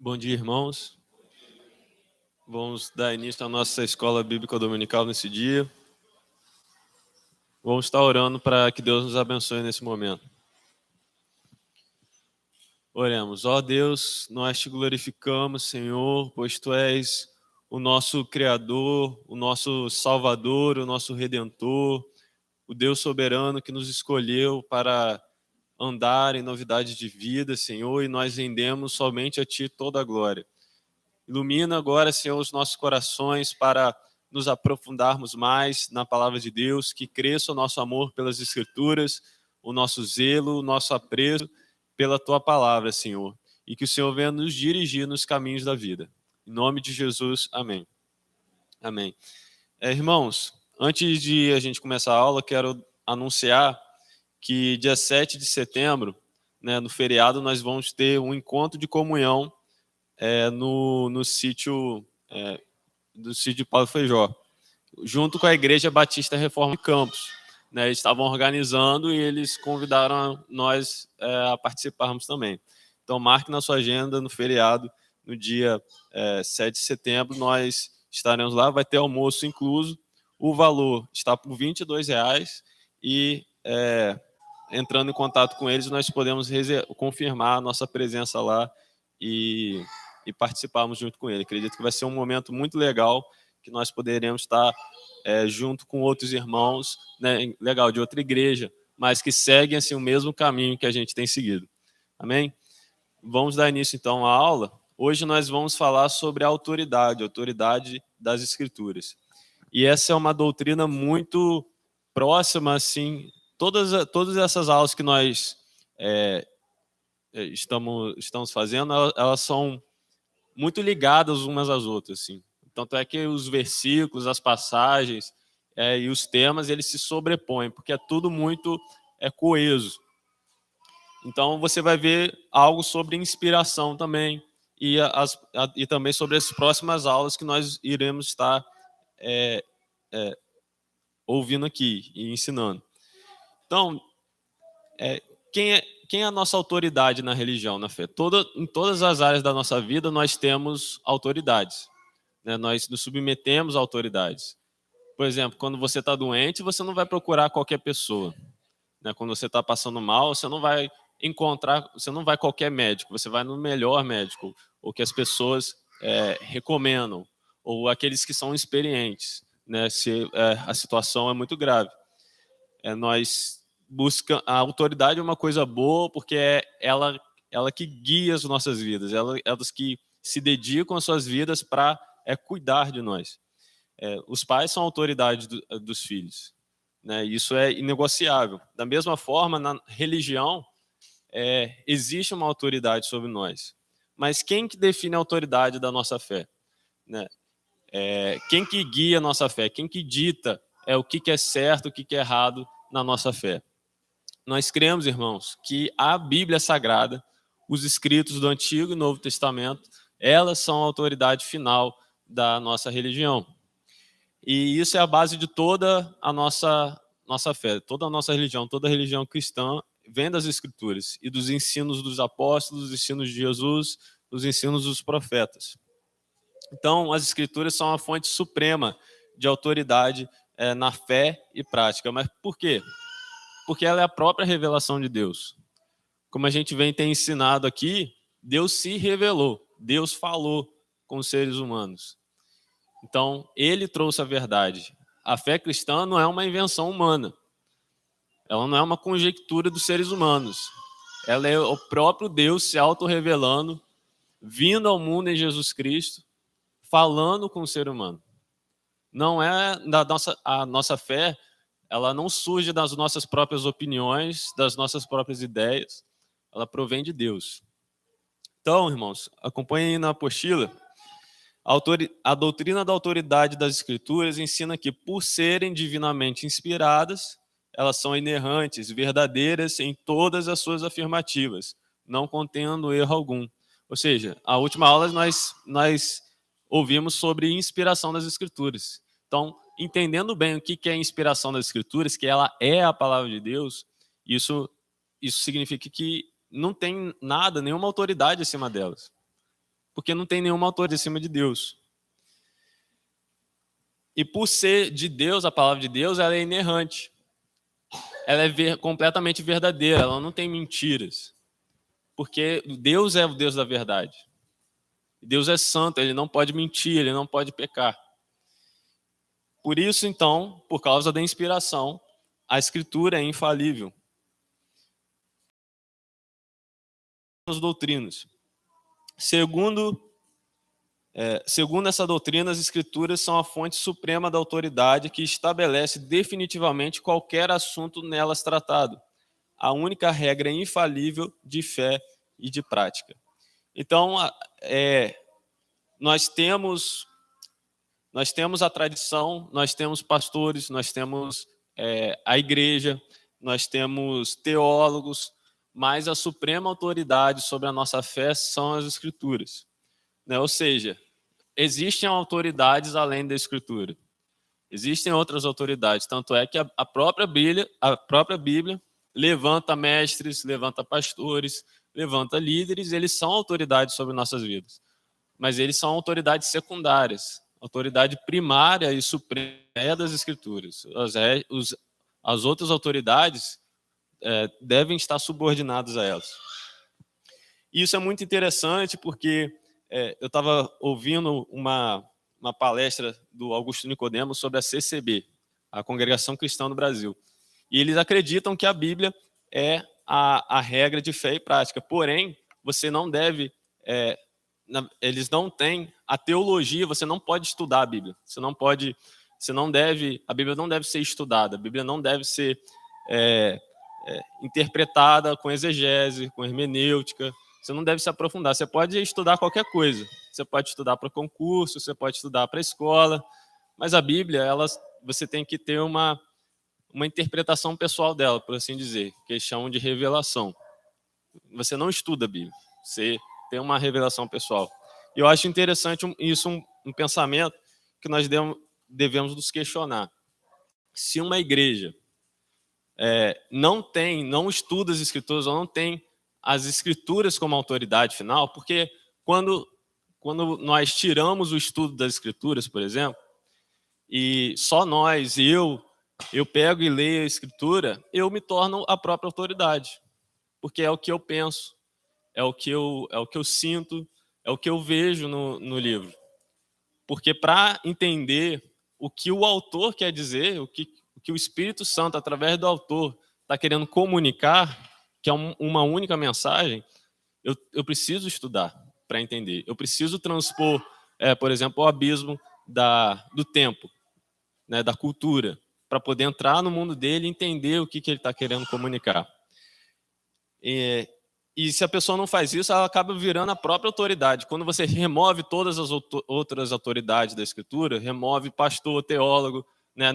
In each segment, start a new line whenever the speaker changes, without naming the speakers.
Bom dia, irmãos. Vamos dar início à nossa escola bíblica dominical nesse dia. Vamos estar orando para que Deus nos abençoe nesse momento. Oremos. Ó Deus, nós te glorificamos, Senhor, pois tu és o nosso Criador, o nosso Salvador, o nosso Redentor, o Deus soberano que nos escolheu para andar em novidade de vida, Senhor, e nós rendemos somente a Ti toda a glória. Ilumina agora, Senhor, os nossos corações para nos aprofundarmos mais na palavra de Deus, que cresça o nosso amor pelas Escrituras, o nosso zelo, o nosso apreço pela Tua palavra, Senhor, e que o Senhor venha nos dirigir nos caminhos da vida. Em nome de Jesus, amém. Amém. Irmãos, antes de a gente começar a aula, quero anunciar que dia 7 de setembro, no feriado, nós vamos ter um encontro de comunhão no sítio do sítio Paulo Feijó, junto com a Igreja Batista Reforma de Campos. Eles estavam organizando e eles convidaram nós a participarmos também. Então, marque na sua agenda, no feriado, no dia 7 de setembro, nós estaremos lá, vai ter almoço incluso. O valor está por R$22 e entrando em contato com eles, nós podemos confirmar a nossa presença lá e participarmos junto com ele. Acredito que vai ser um momento muito legal, que nós poderemos estar junto com outros irmãos, legal, de outra igreja, mas que seguem assim, o mesmo caminho que a gente tem seguido. Amém? Vamos dar início então à aula. Hoje nós vamos falar sobre a autoridade das Escrituras. E essa é uma doutrina muito próxima, assim, todas essas aulas que nós estamos fazendo, elas são muito ligadas umas às outras, assim. Tanto é que os versículos, as passagens e os temas, eles se sobrepõem, porque é tudo muito coeso. Então, você vai ver algo sobre inspiração também, e também sobre as próximas aulas que nós iremos estar ouvindo aqui e ensinando. Então, quem é a nossa autoridade na religião, na fé? Em todas as áreas da nossa vida, nós temos autoridades. Nós nos submetemos a autoridades. Por exemplo, quando você está doente, você não vai procurar qualquer pessoa. Quando você está passando mal, você não vai qualquer médico, você vai no melhor médico, ou que as pessoas recomendam, ou aqueles que são experientes, se a situação é muito grave. Nós buscamos a autoridade é uma coisa boa, porque é ela que guia as nossas vidas, elas que se dedicam às suas vidas para cuidar de nós. Os pais são a autoridade dos filhos, isso é inegociável. Da mesma forma, na religião, existe uma autoridade sobre nós. Mas quem que define a autoridade da nossa fé? Quem que guia a nossa fé? Quem que dita o que é certo, o que é errado na nossa fé? Nós cremos, irmãos, que a Bíblia Sagrada, os escritos do Antigo e Novo Testamento, elas são a autoridade final da nossa religião. E isso é a base de toda a nossa fé, toda a nossa religião, toda a religião cristã vem das Escrituras e dos ensinos dos apóstolos, dos ensinos de Jesus, dos ensinos dos profetas. Então, as Escrituras são a fonte suprema de autoridade na fé e prática. Mas por quê? Porque ela é a própria revelação de Deus. Como a gente tem ensinado aqui, Deus se revelou, Deus falou com os seres humanos. Então, ele trouxe a verdade. A fé cristã não é uma invenção humana. Ela não é uma conjectura dos seres humanos. Ela é o próprio Deus se autorrevelando, vindo ao mundo em Jesus Cristo, falando com o ser humano. Não é a nossa fé, ela não surge das nossas próprias opiniões, das nossas próprias ideias. Ela provém de Deus. Então, irmãos, acompanhem aí na apostila. A doutrina da autoridade das Escrituras ensina que, por serem divinamente inspiradas, elas são inerrantes, verdadeiras em todas as suas afirmativas, não contendo erro algum. Ou seja, a última aula nós ouvimos sobre inspiração das Escrituras. Então, entendendo bem o que é a inspiração das Escrituras, que ela é a palavra de Deus, isso significa que não tem nada, nenhuma autoridade acima delas. porque não tem nenhuma autoridade acima de Deus. E por ser de Deus, a palavra de Deus, ela é inerrante. Ela é completamente verdadeira, ela não tem mentiras. Porque Deus é o Deus da verdade. Deus é santo, ele não pode mentir, ele não pode pecar. Por isso, então, por causa da inspiração, a Escritura é infalível. As doutrinas. Segundo essa doutrina, as Escrituras são a fonte suprema da autoridade que estabelece definitivamente qualquer assunto nelas tratado. A única regra infalível de fé e de prática. Então, nós temos a tradição, nós temos pastores, nós temos a igreja, nós temos teólogos, mas a suprema autoridade sobre a nossa fé são as Escrituras. Né? Ou seja, existem autoridades além da Escritura. Existem outras autoridades, tanto é que a própria Bíblia levanta mestres, levanta pastores, levanta líderes, eles são autoridades sobre nossas vidas. Mas eles são autoridades secundárias. A autoridade primária e suprema é das Escrituras. As outras autoridades devem estar subordinadas a elas. E isso é muito interessante porque eu estava ouvindo uma palestra do Augusto Nicodemo sobre a CCB, a Congregação Cristã do Brasil. E eles acreditam que a Bíblia é a regra de fé e prática. Porém, você não deve... eles não têm a teologia, você não pode estudar a Bíblia. A Bíblia não deve ser estudada, a Bíblia não deve ser interpretada com exegese, com hermenêutica. Você não deve se aprofundar. Você pode estudar qualquer coisa. Você pode estudar para concurso, você pode estudar para a escola, mas a Bíblia, você tem que ter uma interpretação pessoal dela, por assim dizer, que eles chamam de revelação. Você não estuda a Bíblia, você tem uma revelação pessoal. E eu acho interessante um pensamento que nós devemos nos questionar. Se uma igreja não estuda as Escrituras ou não tem as Escrituras como autoridade final, porque quando nós tiramos o estudo das Escrituras, por exemplo, e só eu pego e leio a Escritura, eu me torno a própria autoridade, porque é o que eu penso, é o que eu sinto, é o que eu vejo no livro. Porque para entender o que o autor quer dizer, o que o Espírito Santo, através do autor, está querendo comunicar, que é uma única mensagem, eu preciso estudar para entender. Eu preciso transpor, por exemplo, o abismo do tempo, né, da cultura, para poder entrar no mundo dele e entender o que ele está querendo comunicar. E se a pessoa não faz isso, ela acaba virando a própria autoridade. Quando você remove todas as outras autoridades da Escritura, remove pastor, teólogo, né?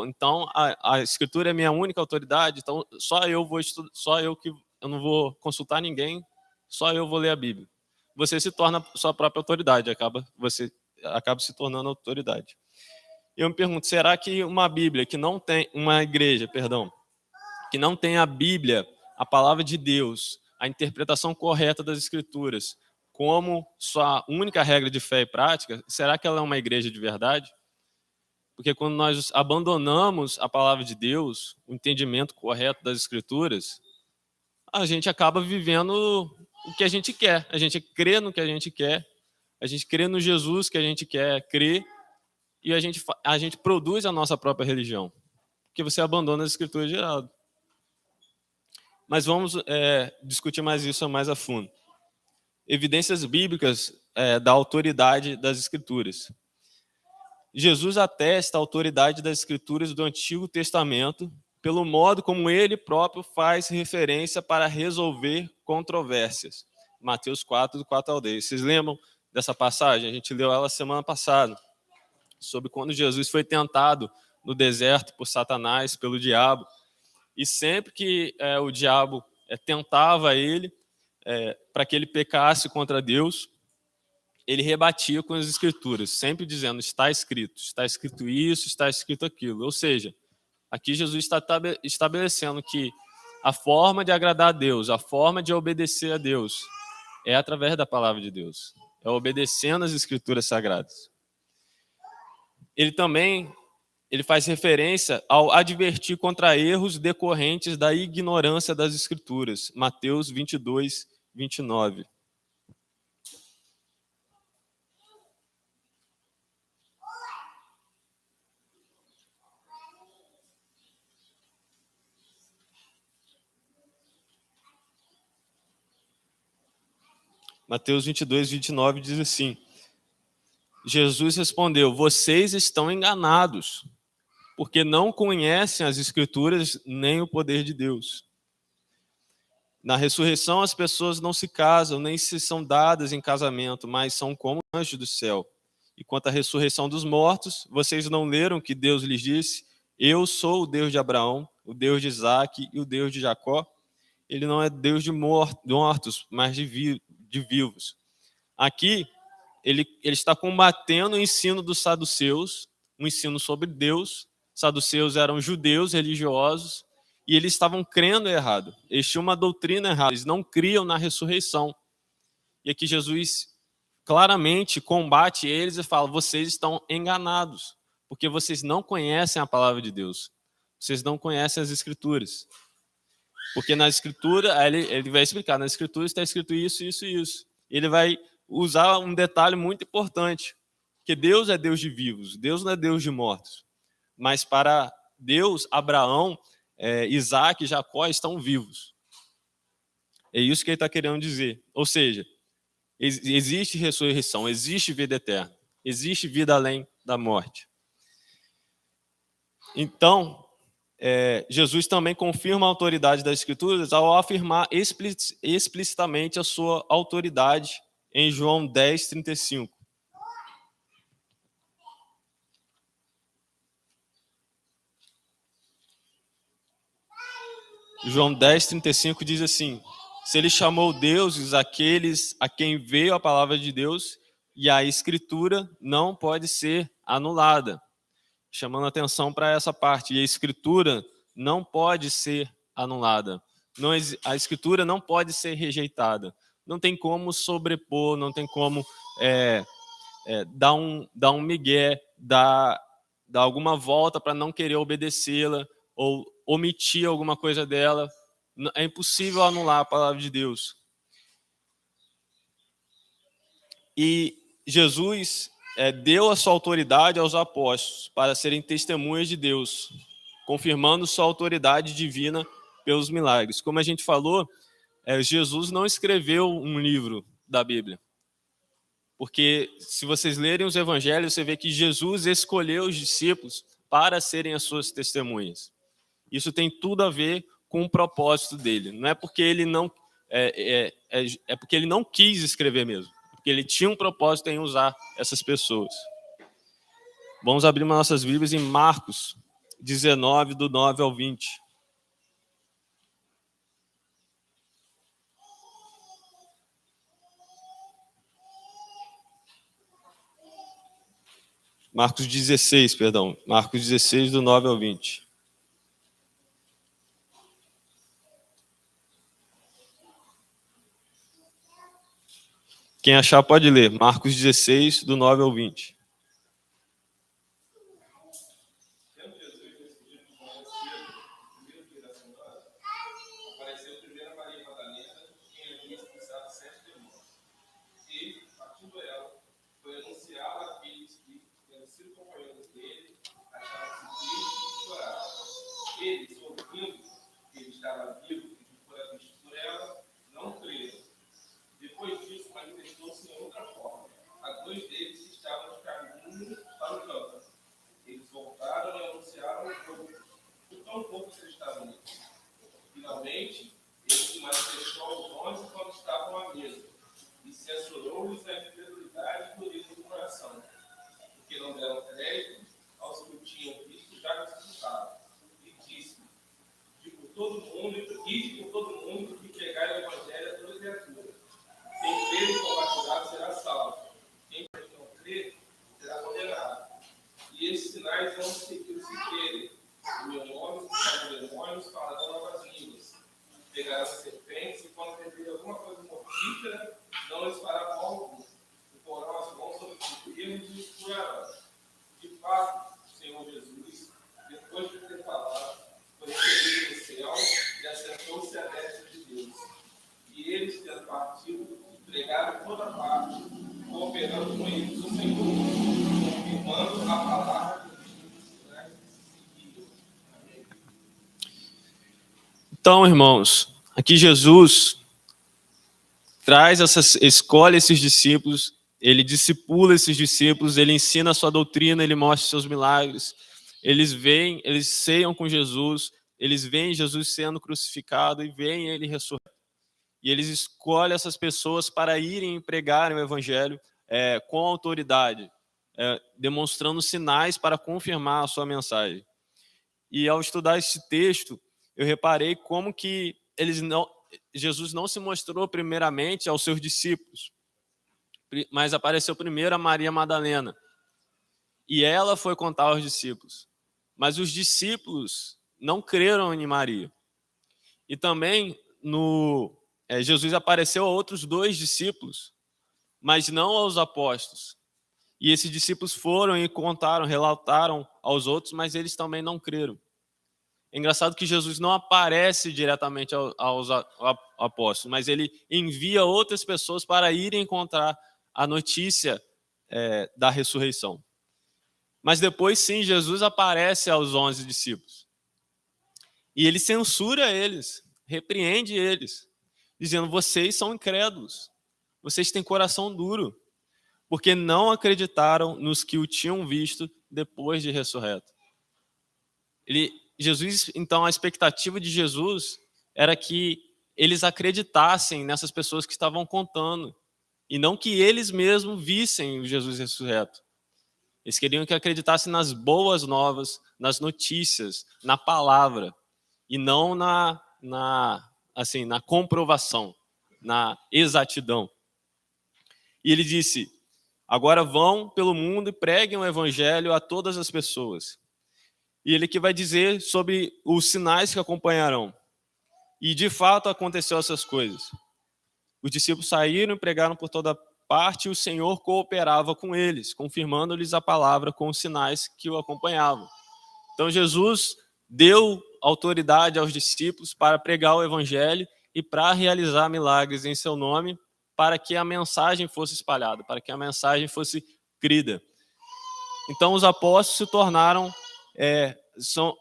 Então a Escritura é minha única autoridade, então só eu vou estudar, eu não vou consultar ninguém, só eu vou ler a Bíblia. Você se torna sua própria autoridade, você acaba se tornando autoridade. Eu me pergunto, será que uma igreja, que não tem a Bíblia, a palavra de Deus, a interpretação correta das Escrituras, como sua única regra de fé e prática, será que ela é uma igreja de verdade? Porque quando nós abandonamos a palavra de Deus, o entendimento correto das Escrituras, a gente acaba vivendo o que a gente quer. A gente crê no que a gente quer, a gente crê no Jesus que a gente quer crer, e a gente produz a nossa própria religião. Porque você abandona as Escrituras de lado. Mas vamos discutir mais isso mais a fundo. Evidências bíblicas da autoridade das Escrituras. Jesus atesta a autoridade das Escrituras do Antigo Testamento pelo modo como ele próprio faz referência para resolver controvérsias. Mateus 4, do 4 ao 10. Vocês lembram dessa passagem? A gente leu ela semana passada, sobre quando Jesus foi tentado no deserto por Satanás, pelo diabo. E sempre que o diabo tentava ele para que ele pecasse contra Deus, ele rebatia com as Escrituras, sempre dizendo, está escrito isso, está escrito aquilo. Ou seja, aqui Jesus está estabelecendo que a forma de agradar a Deus, a forma de obedecer a Deus, é através da palavra de Deus. é obedecendo as Escrituras Sagradas. Ele faz referência ao advertir contra erros decorrentes da ignorância das Escrituras. Mateus 22, 29. Mateus 22, 29 diz assim: Jesus respondeu: vocês estão enganados, porque não conhecem as Escrituras nem o poder de Deus. Na ressurreição, as pessoas não se casam, nem se são dadas em casamento, mas são como anjos do céu. E quanto à ressurreição dos mortos, vocês não leram que Deus lhes disse: eu sou o Deus de Abraão, o Deus de Isaque e o Deus de Jacó? Ele não é Deus de mortos, mas de vivos. Aqui, ele está combatendo o ensino dos saduceus, um ensino sobre Deus. Saduceus eram judeus religiosos e eles estavam crendo errado. Eles tinham uma doutrina errada, eles não criam na ressurreição. E aqui Jesus claramente combate eles e fala: vocês estão enganados, porque vocês não conhecem a palavra de Deus. Vocês não conhecem as Escrituras. Porque na Escritura, ele vai explicar, na Escritura está escrito isso, isso e isso. Ele vai usar um detalhe muito importante, que Deus é Deus de vivos, Deus não é Deus de mortos. Mas para Deus, Abraão, Isaque e Jacó estão vivos. É isso que ele está querendo dizer. Ou seja, existe ressurreição, existe vida eterna, existe vida além da morte. Então, Jesus também confirma a autoridade das Escrituras ao afirmar explicitamente a sua autoridade em João 10, 35. João 10, 35 diz assim: se ele chamou deuses aqueles a quem veio a palavra de Deus, e a Escritura não pode ser anulada. Chamando atenção para essa parte. E a Escritura não pode ser anulada. A Escritura não pode ser rejeitada. Não tem como sobrepor, não tem como dar um migué, dar alguma volta para não querer obedecê-la ou omitir alguma coisa dela. É impossível anular a palavra de Deus. E Jesus deu a sua autoridade aos apóstolos para serem testemunhas de Deus, confirmando sua autoridade divina pelos milagres. Como a gente falou, Jesus não escreveu um livro da Bíblia. Porque se vocês lerem os evangelhos, você vê que Jesus escolheu os discípulos para serem as suas testemunhas. Isso tem tudo a ver com o propósito dele. Não é porque ele não porque ele não quis escrever mesmo, porque ele tinha um propósito em usar essas pessoas. Vamos abrir nossas Bíblias em Marcos 19, do 9 ao 20. Marcos 16, perdão. Marcos 16, do 9 ao 20. Quem achar pode ler. Marcos 16, do 9 ao 20.
Finalmente, ele se manifestou aos 11 quando estavam à mesa, e censurou-lhes a incredulidade e dureza do coração, porque não deram crédito aos que o tinham visto já ressuscitado. E disse: de por todo mundo que pregar o evangelho a toda criatura. Quem crer e for batizado será salvo. Quem não crer será condenado. E esses sinais vão seguir os que crerem. Em meu nome, expulsarão demônios, falarão novas línguas. Pegarão serpentes, e quando beberem alguma coisa mortífera, não lhes fará mal algum.
Então, irmãos, aqui Jesus escolhe esses discípulos, ele discipula esses discípulos, ele ensina a sua doutrina, ele mostra seus milagres. Eles ceiam com Jesus, eles veem Jesus sendo crucificado e veem ele ressurreto. E eles escolhem essas pessoas para irem pregar o evangelho com autoridade, demonstrando sinais para confirmar a sua mensagem. E ao estudar esse texto, eu reparei como que Jesus não se mostrou primeiramente aos seus discípulos, mas apareceu primeiro a Maria Madalena. E ela foi contar aos discípulos. Mas os discípulos não creram em Maria. E também Jesus apareceu a outros 2 discípulos, mas não aos apóstolos. E esses discípulos foram e contaram, relataram aos outros, mas eles também não creram. É engraçado que Jesus não aparece diretamente aos apóstolos, mas ele envia outras pessoas para irem encontrar a notícia da ressurreição. Mas depois, sim, Jesus aparece aos 11 discípulos. E ele censura eles, repreende eles, dizendo: vocês são incrédulos, vocês têm coração duro, porque não acreditaram nos que o tinham visto depois de ressurreto. Então, a expectativa de Jesus era que eles acreditassem nessas pessoas que estavam contando, e não que eles mesmos vissem o Jesus ressurreto. Eles queriam que acreditassem nas boas novas, nas notícias, na palavra, e não na comprovação, na exatidão. E ele disse: agora vão pelo mundo e preguem o evangelho a todas as pessoas. E ele que vai dizer sobre os sinais que acompanharão. E de fato aconteceu essas coisas. Os discípulos saíram e pregaram por toda parte, e o Senhor cooperava com eles, confirmando-lhes a palavra com os sinais que o acompanhavam. Então Jesus deu autoridade aos discípulos para pregar o evangelho e para realizar milagres em seu nome, para que a mensagem fosse espalhada, para que a mensagem fosse crida. Então os apóstolos se tornaram,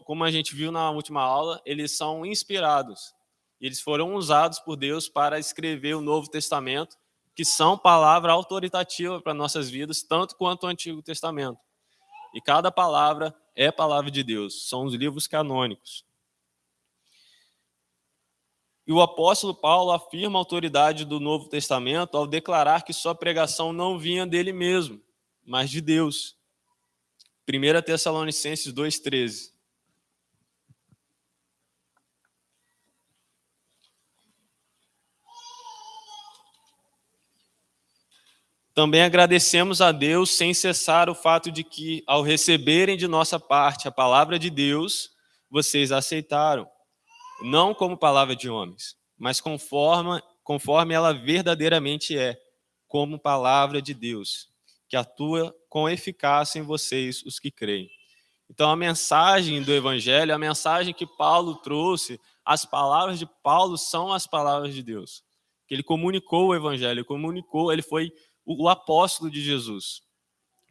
como a gente viu na última aula, eles são inspirados. Eles foram usados por Deus para escrever o Novo Testamento, que são palavra autoritativa para nossas vidas, tanto quanto o Antigo Testamento. E cada palavra é palavra de Deus, são os livros canônicos. E o apóstolo Paulo afirma a autoridade do Novo Testamento ao declarar que sua pregação não vinha dele mesmo, mas de Deus. 1 Tessalonicenses 2,13. Também agradecemos a Deus sem cessar o fato de que, ao receberem de nossa parte a palavra de Deus, vocês a aceitaram, não como palavra de homens, mas conforme ela verdadeiramente é, como palavra de Deus, que atua com eficácia em vocês, os que creem. Então, a mensagem do Evangelho, a mensagem que Paulo trouxe, as palavras de Paulo são as palavras de Deus. Ele comunicou o Evangelho, ele foi o apóstolo de Jesus.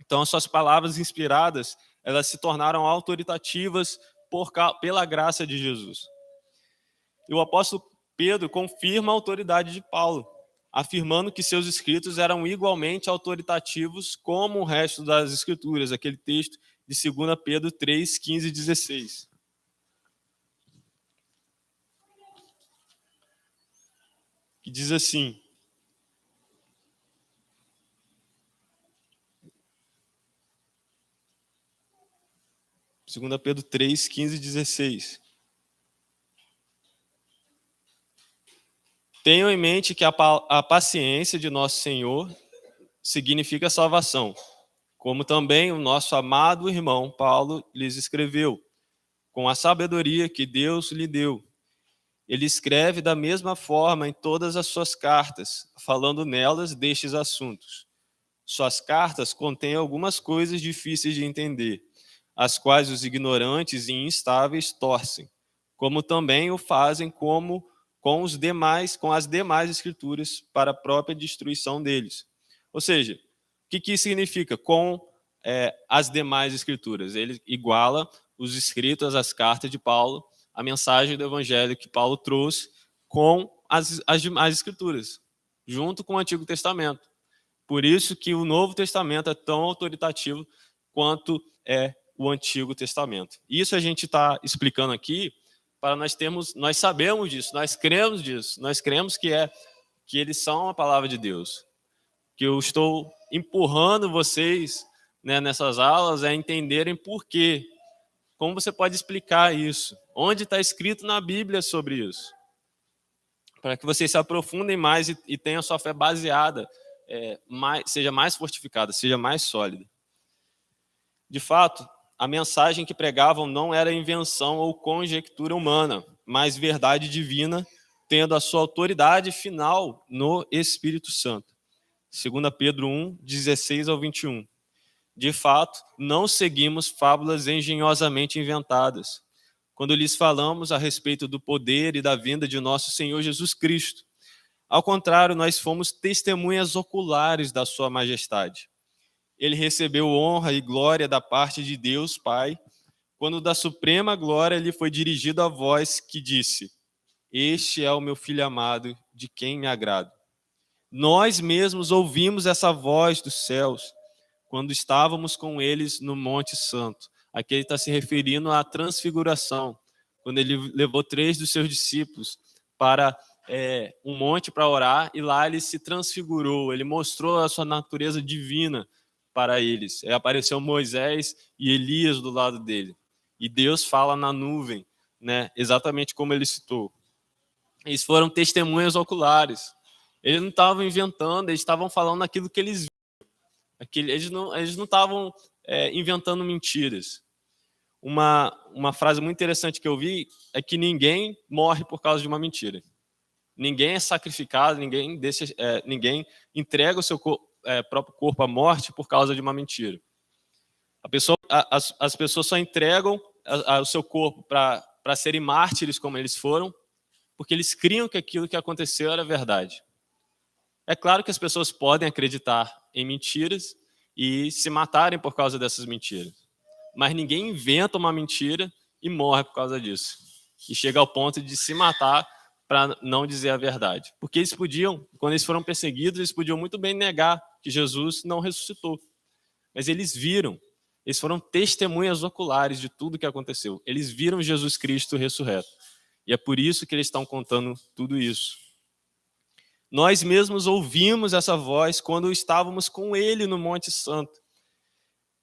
Então, as suas palavras inspiradas, elas se tornaram autoritativas pela graça de Jesus. E o apóstolo Pedro confirma a autoridade de Paulo, afirmando que seus escritos eram igualmente autoritativos como o resto das escrituras, aquele texto de 2 Pedro 3, 15 e 16. Que diz assim: Segunda Pedro 3, 15 e 16. Tenham em mente que a paciência de nosso Senhor significa salvação, como também o nosso amado irmão Paulo lhes escreveu, com a sabedoria que Deus lhe deu. Ele escreve da mesma forma em todas as suas cartas, falando nelas destes assuntos. Suas cartas contêm algumas coisas difíceis de entender, as quais os ignorantes e instáveis torcem, como também o fazem com as demais escrituras para a própria destruição deles. Ou seja, o que isso significa? Com as demais escrituras. Ele iguala os escritos, as cartas de Paulo, a mensagem do evangelho que Paulo trouxe com as escrituras, junto com o Antigo Testamento. Por isso que o Novo Testamento é tão autoritativo quanto é o Antigo Testamento. Isso a gente está explicando aqui para nós sabemos disso, nós cremos disso, nós cremos que eles são a palavra de Deus. Que eu estou empurrando vocês, né, nessas aulas a entenderem por quê. Como você pode explicar isso? Onde está escrito na Bíblia sobre isso? Para que vocês se aprofundem mais e tenham sua fé baseada, seja mais fortificada, seja mais sólida. De fato, a mensagem que pregavam não era invenção ou conjectura humana, mas verdade divina, tendo a sua autoridade final no Espírito Santo. 2 Pedro 1, 16 ao 21. De fato, não seguimos fábulas engenhosamente inventadas, quando lhes falamos a respeito do poder e da vinda de nosso Senhor Jesus Cristo. Ao contrário, nós fomos testemunhas oculares da sua majestade. Ele recebeu honra e glória da parte de Deus Pai, quando da suprema glória lhe foi dirigida a voz que disse: Este é o meu Filho amado, de quem me agrado. Nós mesmos ouvimos essa voz dos céus, quando estávamos com eles no Monte Santo. Aqui ele está se referindo à transfiguração, quando ele levou 3 dos seus discípulos para um monte para orar, e lá ele se transfigurou, ele mostrou a sua natureza divina para eles. Apareceu Moisés e Elias do lado dele. E Deus fala na nuvem, né, exatamente como ele citou. Eles foram testemunhas oculares. Eles não estavam inventando, eles estavam falando aquilo que eles viram. Eles não estavam inventando mentiras. Uma frase muito interessante que eu vi é que ninguém morre por causa de uma mentira. Ninguém é sacrificado, ninguém entrega o seu próprio corpo à morte por causa de uma mentira. As pessoas só entregam o seu corpo para serem mártires como eles foram, porque eles criam que aquilo que aconteceu era verdade. É claro que as pessoas podem acreditar em mentiras e se matarem por causa dessas mentiras. Mas ninguém inventa uma mentira e morre por causa disso. E chega ao ponto de se matar para não dizer a verdade. Porque eles podiam, quando eles foram perseguidos, eles podiam muito bem negar que Jesus não ressuscitou. Mas eles viram, eles foram testemunhas oculares de tudo que aconteceu. Eles viram Jesus Cristo ressurreto. E é por isso que eles estão contando tudo isso. Nós mesmos ouvimos essa voz quando estávamos com ele no Monte Santo.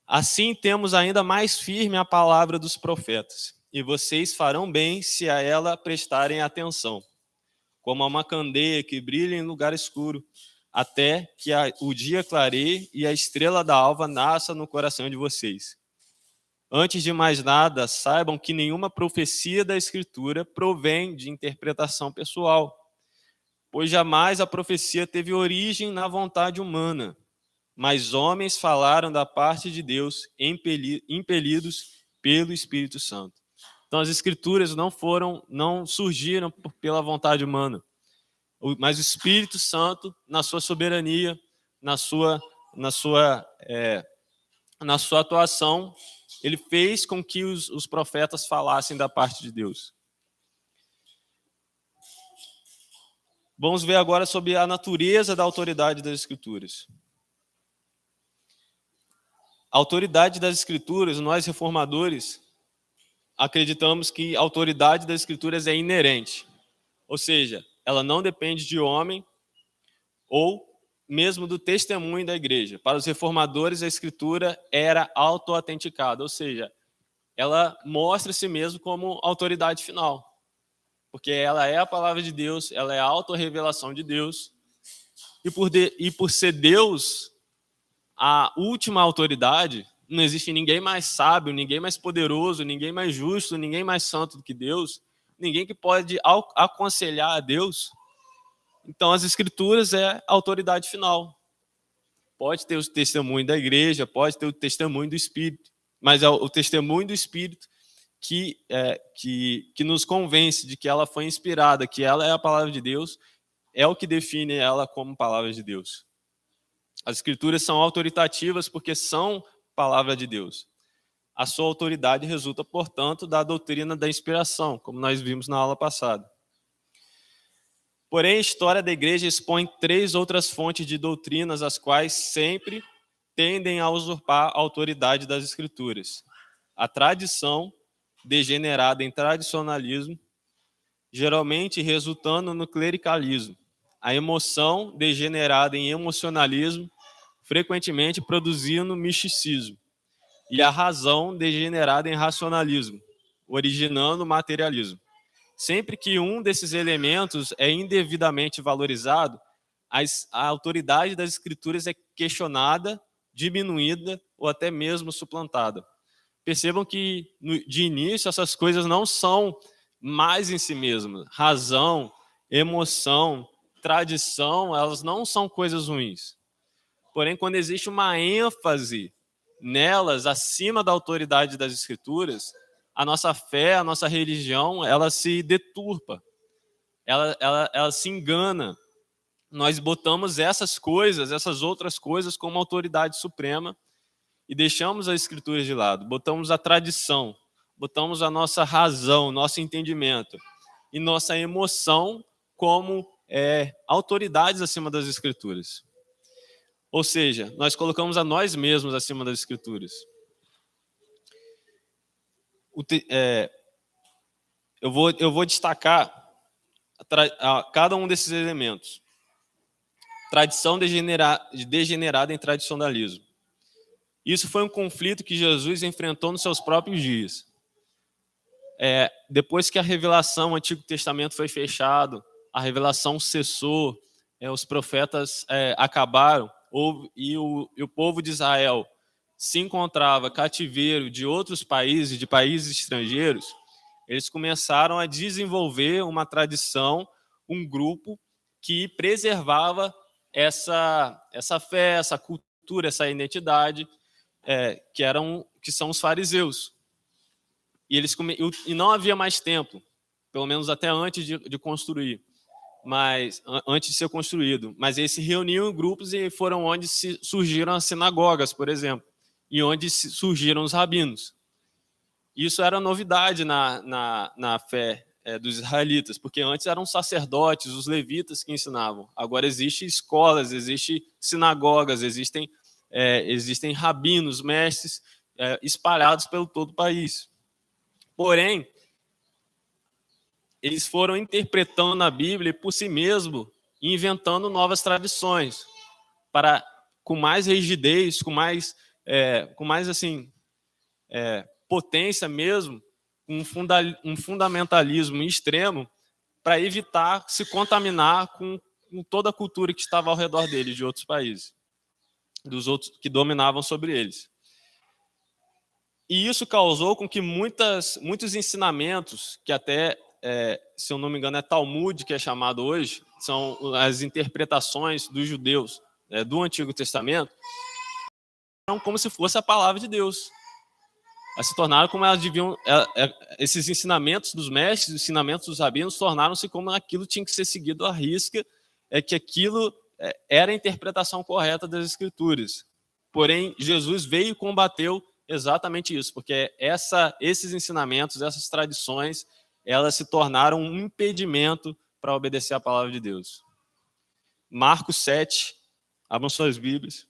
Assim temos ainda mais firme a palavra dos profetas, e vocês farão bem se a ela prestarem atenção, como a uma candeia que brilha em lugar escuro, até que o dia clareie e a estrela da alva nasça no coração de vocês. Antes de mais nada, saibam que nenhuma profecia da Escritura provém de interpretação pessoal, pois jamais a profecia teve origem na vontade humana, mas homens falaram da parte de Deus, impelidos pelo Espírito Santo. Então as Escrituras não surgiram pela vontade humana, mas o Espírito Santo, na sua soberania, na sua atuação, ele fez com que os profetas falassem da parte de Deus. Vamos ver agora sobre a natureza da autoridade das Escrituras. A autoridade das Escrituras, nós reformadores, acreditamos que a autoridade das Escrituras é inerente. Ou seja, ela não depende de homem ou mesmo do testemunho da igreja. Para os reformadores, a Escritura era auto-autenticada, ou seja, ela mostra a si mesmo como autoridade final. Porque ela é a palavra de Deus, ela é a autorrevelação de Deus. E por ser Deus a última autoridade, não existe ninguém mais sábio, ninguém mais poderoso, ninguém mais justo, ninguém mais santo do que Deus, ninguém que pode aconselhar a Deus. Então, as Escrituras é a autoridade final. Pode ter o testemunho da igreja, pode ter o testemunho do Espírito, mas é o testemunho do Espírito que nos convence de que ela foi inspirada, que ela é a palavra de Deus, é o que define ela como palavra de Deus. As Escrituras são autoritativas porque são palavra de Deus. A sua autoridade resulta, portanto, da doutrina da inspiração, como nós vimos na aula passada. Porém, a história da igreja expõe 3 outras fontes de doutrinas, as quais sempre tendem a usurpar a autoridade das Escrituras. A tradição, degenerada em tradicionalismo, geralmente resultando no clericalismo. A emoção, degenerada em emocionalismo, frequentemente produzindo misticismo. E a razão, degenerada em racionalismo, originando materialismo. Sempre que um desses elementos é indevidamente valorizado, a autoridade das Escrituras é questionada, diminuída ou até mesmo suplantada. Percebam que, de início, essas coisas não são mais em si mesmas. Razão, emoção, tradição, elas não são coisas ruins. Porém, quando existe uma ênfase nelas, acima da autoridade das Escrituras, a nossa fé, a nossa religião, ela se deturpa, ela se engana. Nós botamos essas coisas, essas outras coisas como autoridade suprema e deixamos as Escrituras de lado, botamos a tradição, botamos a nossa razão, nosso entendimento e nossa emoção como autoridades acima das Escrituras. Ou seja, nós colocamos a nós mesmos acima das Escrituras. Eu vou destacar cada um desses elementos. Tradição degenerada em tradicionalismo. Isso foi um conflito que Jesus enfrentou nos seus próprios dias. Depois que a revelação, o Antigo Testamento foi fechado, a revelação cessou, os profetas acabaram, e o povo de Israel se encontrava cativeiro de outros países, de países estrangeiros, eles começaram a desenvolver uma tradição, um grupo que preservava essa fé, essa cultura, essa identidade, que são os fariseus. E não havia mais templo, pelo menos até antes de construir, mas antes de ser construído. Mas eles se reuniam em grupos e foram onde surgiram as sinagogas, por exemplo, e onde surgiram os rabinos. Isso era novidade na fé dos israelitas, porque antes eram sacerdotes, os levitas que ensinavam. Agora existem escolas, existem sinagogas, existem rabinos, mestres espalhados pelo todo o país. Porém, eles foram interpretando a Bíblia por si mesmos e inventando novas tradições, com mais rigidez, com mais assim, potência mesmo, um fundamentalismo extremo, para evitar se contaminar com toda a cultura que estava ao redor deles, de outros países, dos outros que dominavam sobre eles. E isso causou com que muitos ensinamentos, que até, se eu não me engano, é Talmud, que é chamado hoje, são as interpretações dos judeus do Antigo Testamento, eram como se fosse a palavra de Deus. Elas se tornaram como elas deviam. Esses ensinamentos dos mestres, os ensinamentos dos rabinos, tornaram-se como aquilo tinha que ser seguido à risca, que aquilo era a interpretação correta das Escrituras. Porém, Jesus veio e combateu exatamente isso, porque esses ensinamentos, essas tradições, elas se tornaram um impedimento para obedecer a palavra de Deus. Marcos 7, abram suas Bíblias.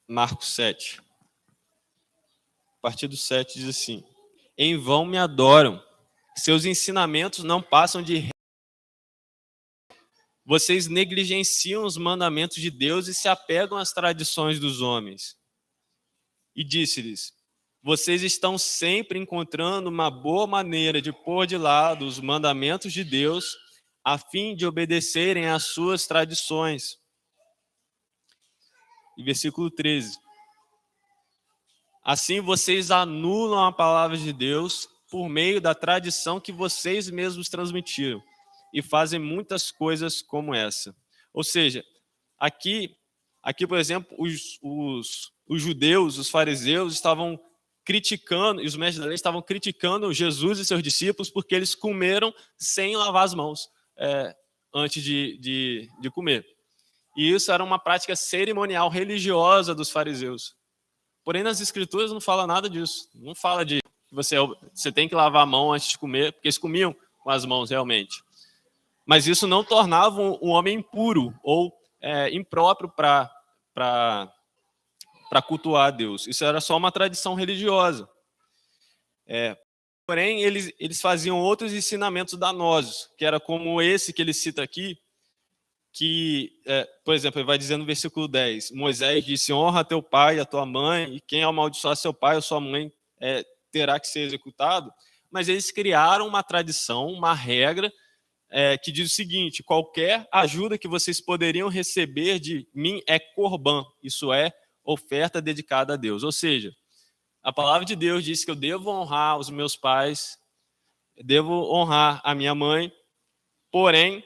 Marcos 7. A partir do 7 diz assim: em vão me adoram, seus ensinamentos não passam de... Vocês negligenciam os mandamentos de Deus e se apegam às tradições dos homens. E disse-lhes: vocês estão sempre encontrando uma boa maneira de pôr de lado os mandamentos de Deus a fim de obedecerem às suas tradições. E versículo 13. Assim vocês anulam a palavra de Deus por meio da tradição que vocês mesmos transmitiram e fazem muitas coisas como essa. Ou seja, aqui por exemplo, os judeus, os fariseus estavam criticando, e os mestres da lei estavam criticando Jesus e seus discípulos porque eles comeram sem lavar as mãos antes de comer. E isso era uma prática cerimonial religiosa dos fariseus. Porém, nas escrituras não fala nada disso. Não fala de que você tem que lavar a mão antes de comer, porque eles comiam com as mãos realmente. Mas isso não tornava um homem impuro ou impróprio para cultuar a Deus. Isso era só uma tradição religiosa. Porém, eles faziam outros ensinamentos danosos, que era como esse que ele cita aqui, que, por exemplo, ele vai dizer no versículo 10, Moisés disse, honra teu pai e a tua mãe, e quem amaldiçoar seu pai ou sua mãe terá que ser executado. Mas eles criaram uma tradição, uma regra, que diz o seguinte, qualquer ajuda que vocês poderiam receber de mim é corban, isso é oferta dedicada a Deus. Ou seja, a palavra de Deus diz que eu devo honrar os meus pais, devo honrar a minha mãe, porém,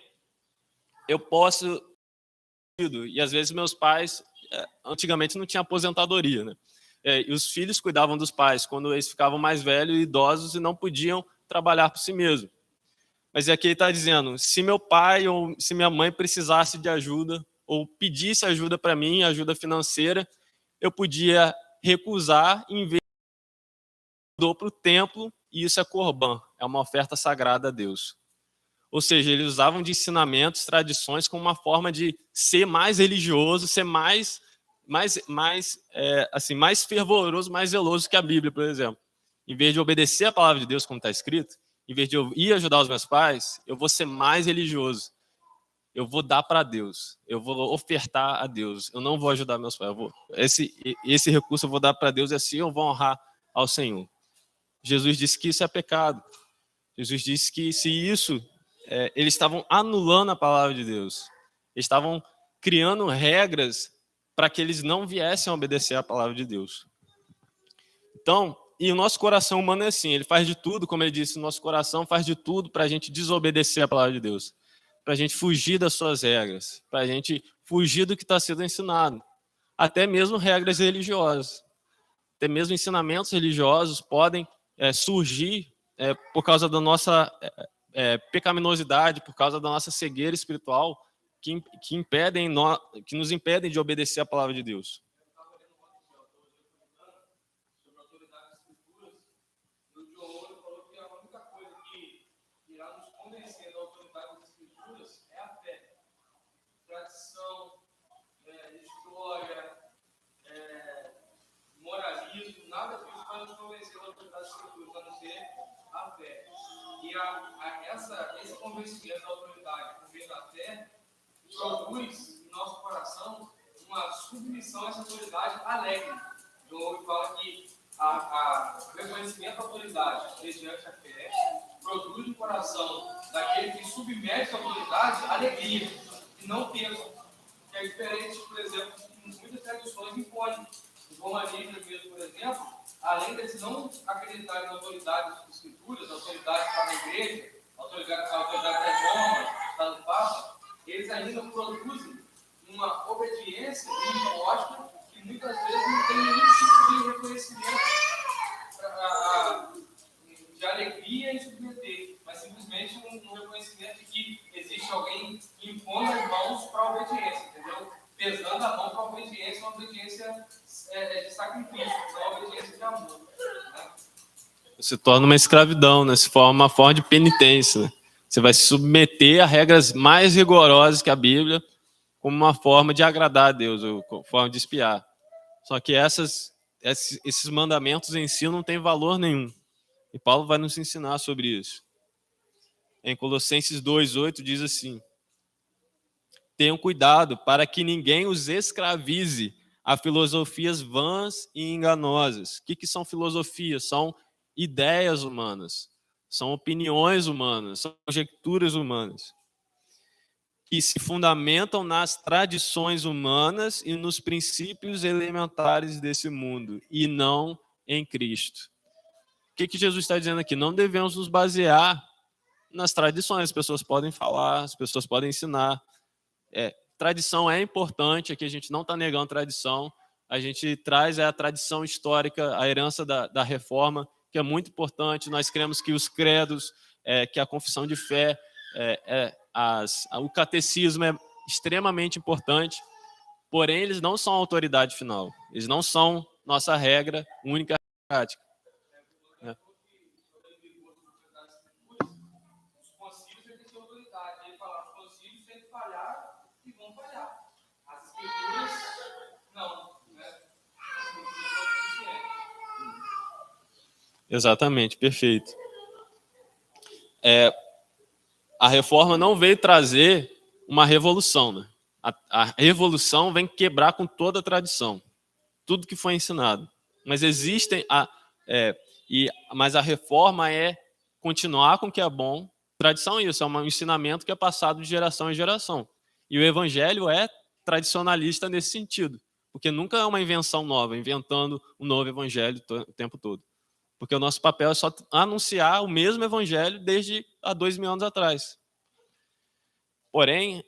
eu posso... E às vezes meus pais, antigamente não tinha aposentadoria, né? E os filhos cuidavam dos pais quando eles ficavam mais velhos e idosos e não podiam trabalhar por si mesmos. Mas aqui ele está dizendo, se meu pai ou se minha mãe precisasse de ajuda, ou pedisse ajuda para mim, ajuda financeira, eu podia recusar e em vez de para o templo, e isso é corban, é uma oferta sagrada a Deus. Ou seja, eles usavam de ensinamentos, tradições, como uma forma de ser mais religioso, ser mais fervoroso, mais zeloso que a Bíblia, por exemplo. Em vez de obedecer a palavra de Deus, como está escrito, em vez de eu ir ajudar os meus pais, eu vou ser mais religioso. Eu vou dar para Deus. Eu vou ofertar a Deus. Eu não vou ajudar meus pais. Esse recurso eu vou dar para Deus e assim eu vou honrar ao Senhor. Jesus disse que isso é pecado. Jesus disse que se isso... eles estavam anulando a palavra de Deus. Eles estavam criando regras para que eles não viessem a obedecer a palavra de Deus. Então... E o nosso coração humano é assim, ele faz de tudo, como ele disse, o nosso coração faz de tudo para a gente desobedecer a palavra de Deus, para a gente fugir das suas regras, para a gente fugir do que está sendo ensinado, até mesmo regras religiosas, até mesmo ensinamentos religiosos podem surgir por causa da nossa pecaminosidade, por causa da nossa cegueira espiritual, que nos impedem de obedecer a palavra de Deus.
Esse convencimento da autoridade por meio da fé produz em nosso coração uma submissão a essa autoridade alegre. Então, ele fala que o reconhecimento da autoridade mediante a fé produz no coração daquele que submete a autoridade alegria e não peso. Que é diferente, por exemplo, que muitas tradições impõem. O romanismo mesmo, por exemplo, além de não acreditar na autoridade das escrituras, a autoridade que está na igreja, a autoridade da Roma, está no Papa, eles ainda produzem uma obediência ideológica que muitas vezes não tem nenhum tipo de reconhecimento de alegria em submeter, mas simplesmente um reconhecimento de que existe alguém que impõe as mãos para a obediência, entendeu? Pesando a mão para a obediência, uma obediência de sacrifício, uma obediência de amor. Né?
Se torna uma escravidão, né? Se forma uma forma de penitência. Né? Você vai se submeter a regras mais rigorosas que a Bíblia, como uma forma de agradar a Deus, ou forma de espiar. Só que esses mandamentos em si não têm valor nenhum. E Paulo vai nos ensinar sobre isso. Em Colossenses 2:8 diz assim: tenham cuidado para que ninguém os escravize a filosofias vãs e enganosas. O que são filosofias? São ideias humanas, são opiniões humanas, são conjecturas humanas, que se fundamentam nas tradições humanas e nos princípios elementares desse mundo, e não em Cristo. O que Jesus está dizendo aqui? Não devemos nos basear nas tradições. As pessoas podem falar, as pessoas podem ensinar. tradição é importante, aqui a gente não está negando tradição, a gente traz a tradição histórica, a herança da reforma, que é muito importante. Nós cremos que os credos, que a confissão de fé, o catecismo é extremamente importante, porém eles não são a autoridade final, eles não são nossa regra única e prática.
Os concílios têm que ter autoridade. Ele fala, os concílios têm que falhar e vão falhar. As escrituras, não.
Exatamente, perfeito. A reforma não veio trazer uma revolução, né? A revolução vem quebrar com toda a tradição, tudo que foi ensinado. Mas mas a reforma é continuar com o que é bom. Tradição é isso, é um ensinamento que é passado de geração em geração. E o evangelho é tradicionalista nesse sentido, porque nunca é uma invenção nova, inventando um novo evangelho o tempo todo. Porque o nosso papel é só anunciar o mesmo evangelho desde há 2000 anos atrás. Porém,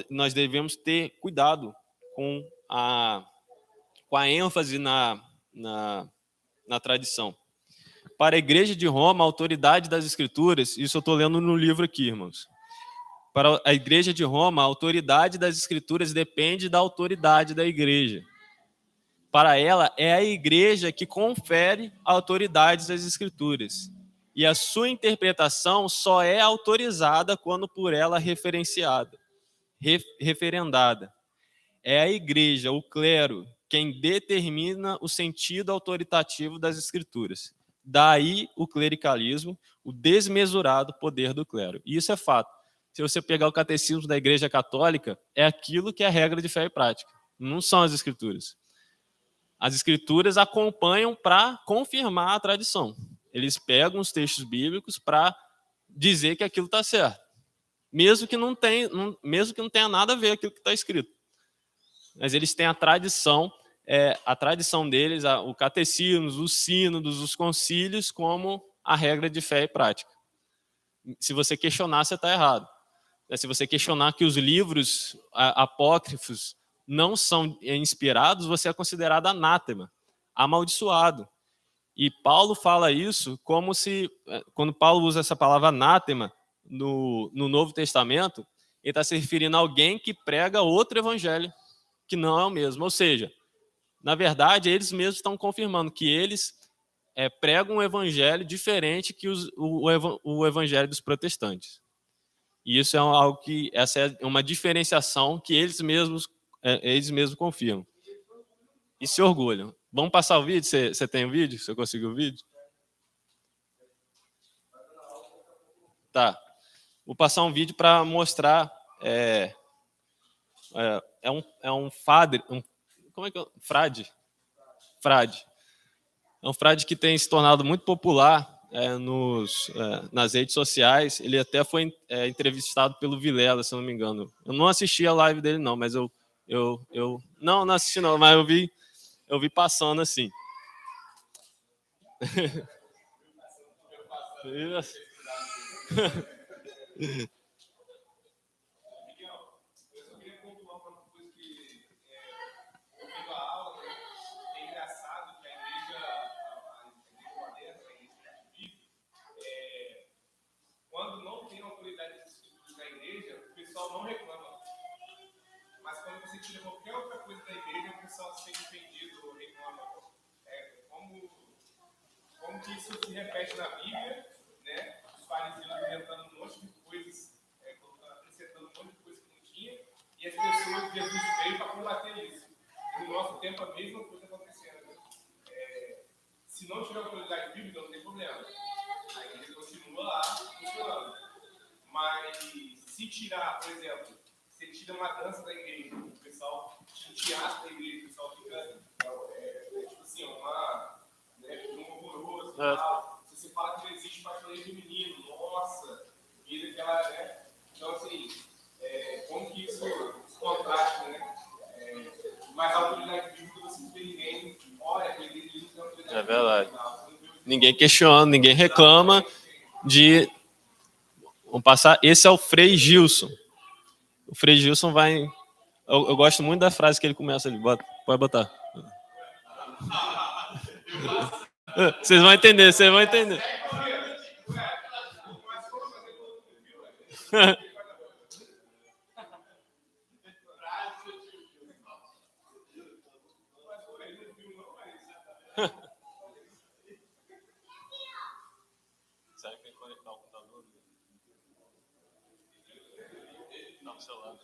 nós devemos ter cuidado com a ênfase na tradição. Para a Igreja de Roma, a autoridade das Escrituras, isso eu estou lendo no livro aqui, irmãos. Para a Igreja de Roma, a autoridade das Escrituras depende da autoridade da Igreja. Para ela, é a Igreja que confere a autoridade das Escrituras. E a sua interpretação só é autorizada quando por ela referenciada, referendada. É a Igreja, o clero, quem determina o sentido autoritativo das Escrituras. Daí o clericalismo, o desmesurado poder do clero. E isso é fato. Se você pegar o catecismo da Igreja Católica, é aquilo que é a regra de fé e prática. Não são as Escrituras. As Escrituras acompanham para confirmar a tradição. Eles pegam os textos bíblicos para dizer que aquilo está certo, mesmo que não tenha nada a ver com aquilo que está escrito. Mas eles têm a tradição deles, o catecismo, os sínodos, os concílios, como a regra de fé e prática. Se você questionar, você está errado. Se você questionar que os livros apócrifos não são inspirados, você é considerado anátema, amaldiçoado. E Paulo fala isso como se, quando Paulo usa essa palavra anátema no Novo Testamento, ele está se referindo a alguém que prega outro evangelho, que não é o mesmo. Ou seja, na verdade, eles mesmos estão confirmando que eles pregam um evangelho diferente que o evangelho dos protestantes. E isso é algo que, essa é uma diferenciação que eles mesmos confirmam. E se orgulham. Vamos passar o vídeo? Você tem o vídeo? Você conseguiu o vídeo? Tá. Vou passar um vídeo para mostrar. É um padre. Como é que é? Frade. É um frade que tem se tornado muito popular nas redes sociais. Ele até foi entrevistado pelo Vilela, se eu não me engano. Eu não assisti a live dele, não, mas eu não assisti, não, mas eu vi passando assim.
Quando não tem autoridade dos escrituras da igreja, o pessoal não reclama. Mas quando você tira qualquer outra coisa da igreja, o pessoal se sente ofendido ou reclama. Como que isso se repete na Bíblia, né? Os fariseus inventando um monte de coisas, acrescentando um monte de coisa que não tinha, e as pessoas, Jesus veio para combater isso. E no nosso tempo, a mesma coisa acontecendo. Se não tiver autoridade bíblica, não tem problema. A igreja continua lá funcionando. Mas se tirar, por exemplo, você tira uma dança da igreja, o pessoal tira o teatro da igreja, o pessoal fica tipo assim, um horroroso e tal. Se você fala que não existe pastoreio feminino, nossa, vira aquela, né? Então, assim, como que isso contrasta, né? Mas a autoridade bíblica você não tem ninguém, olha, a igreja não tem autoridade.
É verdade. Ninguém questiona, ninguém reclama de... Vamos passar. Esse é o Frei Gilson. O Frei Gilson vai... Eu gosto muito da frase que ele começa ali. Pode botar. Vocês vão entender, vocês vão entender. Será que tem que conectar o computador? Não, o celular.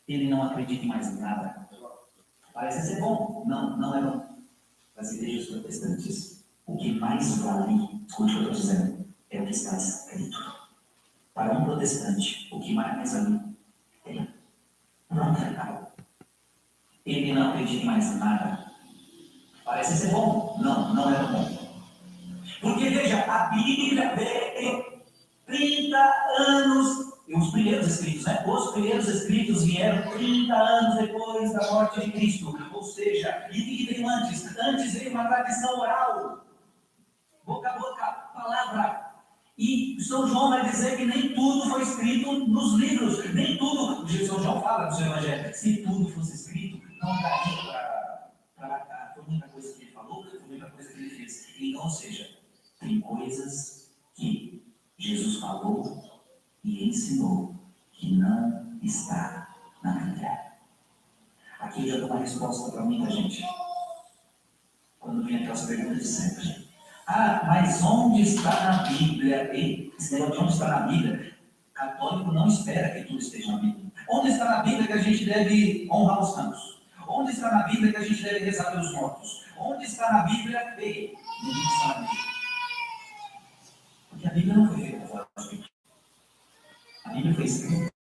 Ele não acredita em mais nada. Parece ser bom. Não, não é bom. As igrejas protestantes, o que mais vale, escute o que eu estou dizendo, é o que está escrito. Para um protestante, o que mais vale é pronto, acabou. Ele não acredita em mais nada. Parece ser bom. Não, não é bom. Porque, veja, a Bíblia veio 30 anos, os primeiros escritos, né? Os primeiros escritos vieram 30 anos depois da morte de Cristo. Ou seja, e o que veio antes? Antes veio uma tradição oral. Boca a boca, palavra. E São João vai dizer que nem tudo foi escrito nos livros. Nem tudo. São João fala no seu evangelho. Se tudo fosse escrito, não daria para foi muita coisa que ele falou, foi muita coisa que ele fez. Então, ou seja, tem coisas que Jesus falou e ensinou que não está na Bíblia. Aqui eu dou uma resposta para muita gente. Quando vem aquelas perguntas de sempre. Ah, mas onde está na Bíblia? E esse negócio de onde está na Bíblia? Católico não espera que tudo esteja na Bíblia. Onde está na Bíblia que a gente deve honrar os santos? Onde está na Bíblia que a gente deve rezar pelos mortos? Onde está na Bíblia? Ei, ninguém está na Bíblia. Porque a Bíblia não foi feita para falar de A Bíblia foi escrita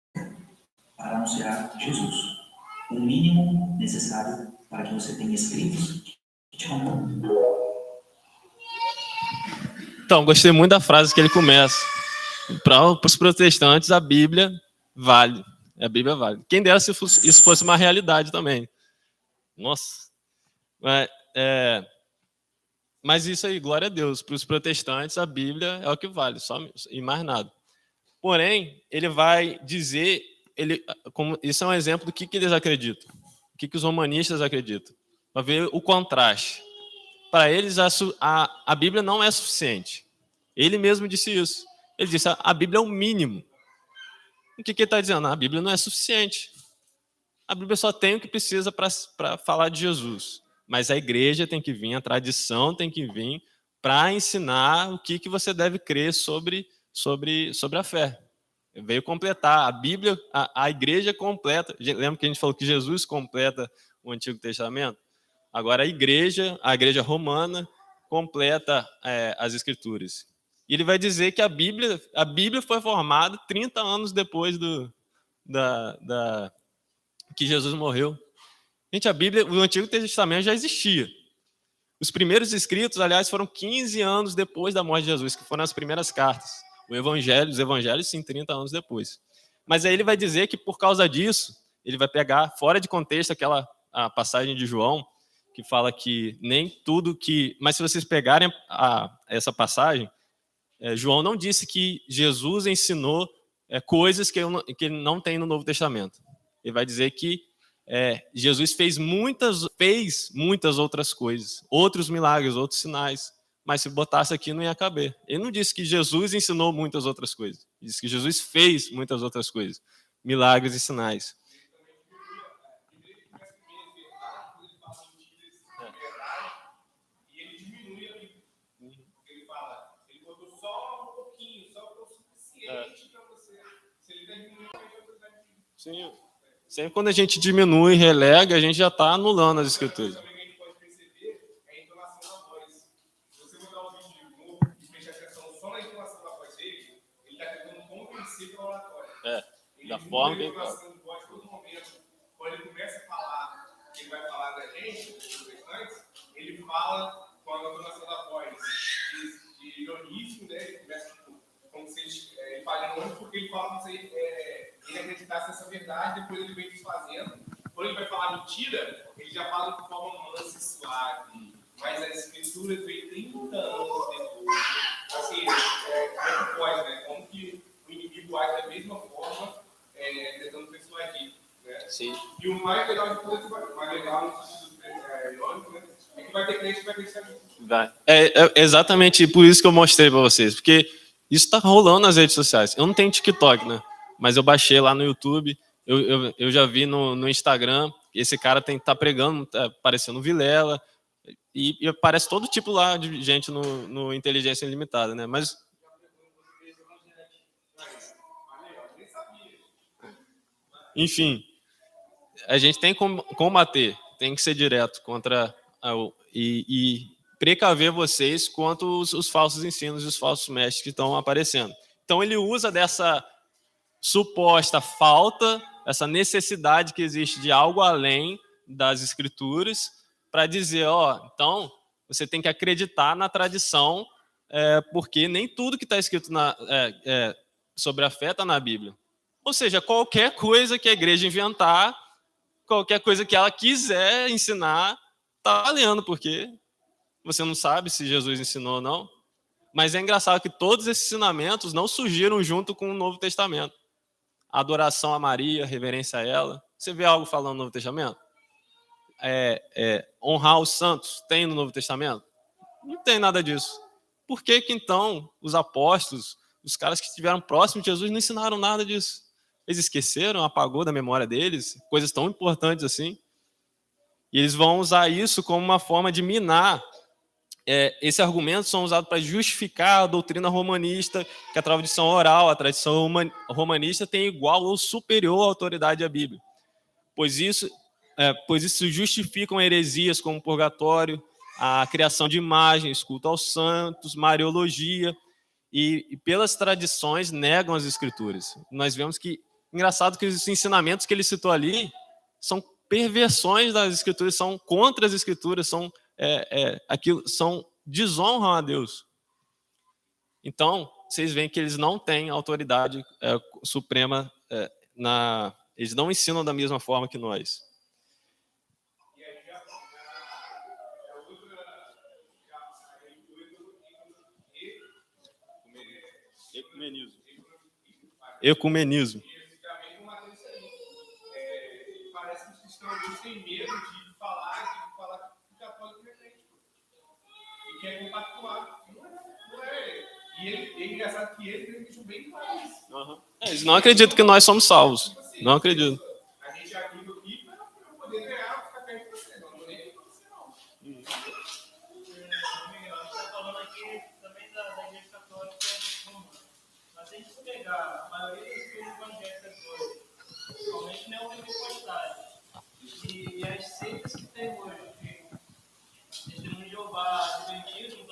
para anunciar Jesus. O mínimo necessário para que você tenha escritos que te honram.
Então, gostei muito da frase que ele começa. Para os protestantes, a Bíblia vale. A Bíblia vale. Quem dera se isso fosse uma realidade também. Nossa. Mas isso aí, glória a Deus. Para os protestantes, a Bíblia é o que vale, só e mais nada. Porém, ele vai dizer, isso é um exemplo do que eles acreditam. O que os romanistas acreditam. Para ver o contraste. Para eles, a Bíblia não é suficiente. Ele mesmo disse isso. Ele disse, a Bíblia é o mínimo. O que ele está dizendo? A Bíblia não é suficiente. A Bíblia só tem o que precisa para falar de Jesus. Mas a igreja tem que vir, a tradição tem que vir para ensinar o que você deve crer sobre a fé. Veio completar. A Bíblia, a igreja completa. Lembra que a gente falou que Jesus completa o Antigo Testamento. Agora a igreja romana, completa as Escrituras. E ele vai dizer que a Bíblia foi formada 30 anos depois que Jesus morreu. Gente, a Bíblia, o Antigo Testamento já existia. Os primeiros escritos, aliás, foram 15 anos depois da morte de Jesus, que foram as primeiras cartas. Os evangelhos, sim, 30 anos depois. Mas aí ele vai dizer que, por causa disso, ele vai pegar fora de contexto a passagem de João, que fala que nem tudo que... Mas se vocês pegarem essa passagem, João não disse que Jesus ensinou coisas que ele não tem no Novo Testamento. Ele vai dizer que Jesus fez muitas outras coisas, outros milagres, outros sinais, mas se botasse aqui não ia caber. Ele não disse que Jesus ensinou muitas outras coisas, ele disse que Jesus fez muitas outras coisas, milagres e sinais. Sim. Sempre quando a gente diminui e relega, a gente já está anulando as Escrituras.
Também que a gente pode perceber é a entonação da voz. Se você botar o vídeo de novo e prestar atenção só na entonação da voz dele, ele está tentando convencer pelo oratório.
Da forma que ele
fala. A todo momento, quando ele começa a falar, ele vai falar da gente, dos restantes, ele fala com a entonação da voz de ironismo, né? Ele começa como se ele fale muito, porque ele fala como se ele acreditasse nessa verdade, depois ele vem desfazendo. Quando ele vai falar mentira, ele já fala de forma mansa e suave. Mas a Escritura veio 30 anos depois. Assim, como é que pode, né? Como que o inimigo age da mesma forma, tentando persuadir, né?
Sim.
E o mais legal de tudo, mais legal no sentido irônico, né? É que vai ter crente que vai acreditar nisso.
É exatamente por isso que eu mostrei para vocês, porque isso está rolando nas redes sociais. Eu não tenho TikTok, né? Mas eu baixei lá no YouTube, eu já vi no Instagram, esse cara tá pregando, tá parecendo Vilela, e aparece todo tipo lá de gente no Inteligência Ilimitada, né? Mas... Enfim, a gente tem que combater, tem que ser direto contra e precaver vocês quanto os falsos ensinos e os falsos mestres que estão aparecendo. Então ele usa dessa suposta falta, essa necessidade que existe de algo além das Escrituras, para dizer, então você tem que acreditar na tradição, porque nem tudo que está escrito sobre a fé está na Bíblia. Ou seja, qualquer coisa que a igreja inventar, qualquer coisa que ela quiser ensinar, está valendo, porque você não sabe se Jesus ensinou ou não. Mas é engraçado que todos esses ensinamentos não surgiram junto com o Novo Testamento. Adoração a Maria, reverência a ela. Você vê algo falando no Novo Testamento? Honrar os santos, tem no Novo Testamento? Não tem nada disso. Por que então os apóstolos, os caras que estiveram próximos de Jesus, não ensinaram nada disso? Eles esqueceram, apagou da memória deles, coisas tão importantes assim. E eles vão usar isso como uma forma de minar. Esses argumentos são usados para justificar a doutrina romanista, que a tradição oral, a tradição romanista tem igual ou superior autoridade à Bíblia. Pois isso justificam heresias como purgatório, a criação de imagens, culto aos santos, mariologia, e pelas tradições negam as Escrituras. Nós vemos que, engraçado que os ensinamentos que ele citou ali são perversões das Escrituras, são contra as Escrituras, desonram a Deus. Então, vocês veem que eles não têm autoridade suprema, eles não ensinam da mesma forma que nós.
E aí
Ecumenismo.
Parece que os cristãos têm medo de falar que o católico é crente. E quer compactuar. Não é. E é engraçado que eles deixam bem claro isso.
Eles não acreditam que nós somos salvos. Não acreditam.
A gente ajuda aqui para poder ganhar, ficar perto de você. Não vou nem com você, não.
A gente está falando aqui também da igreja católica romana. Mas se a gente pegar a maioria das igrejas evangélicas hoje, principalmente neopentecostais, e E as seitas que tem hoje, que testemunho de Jeová, Adventismo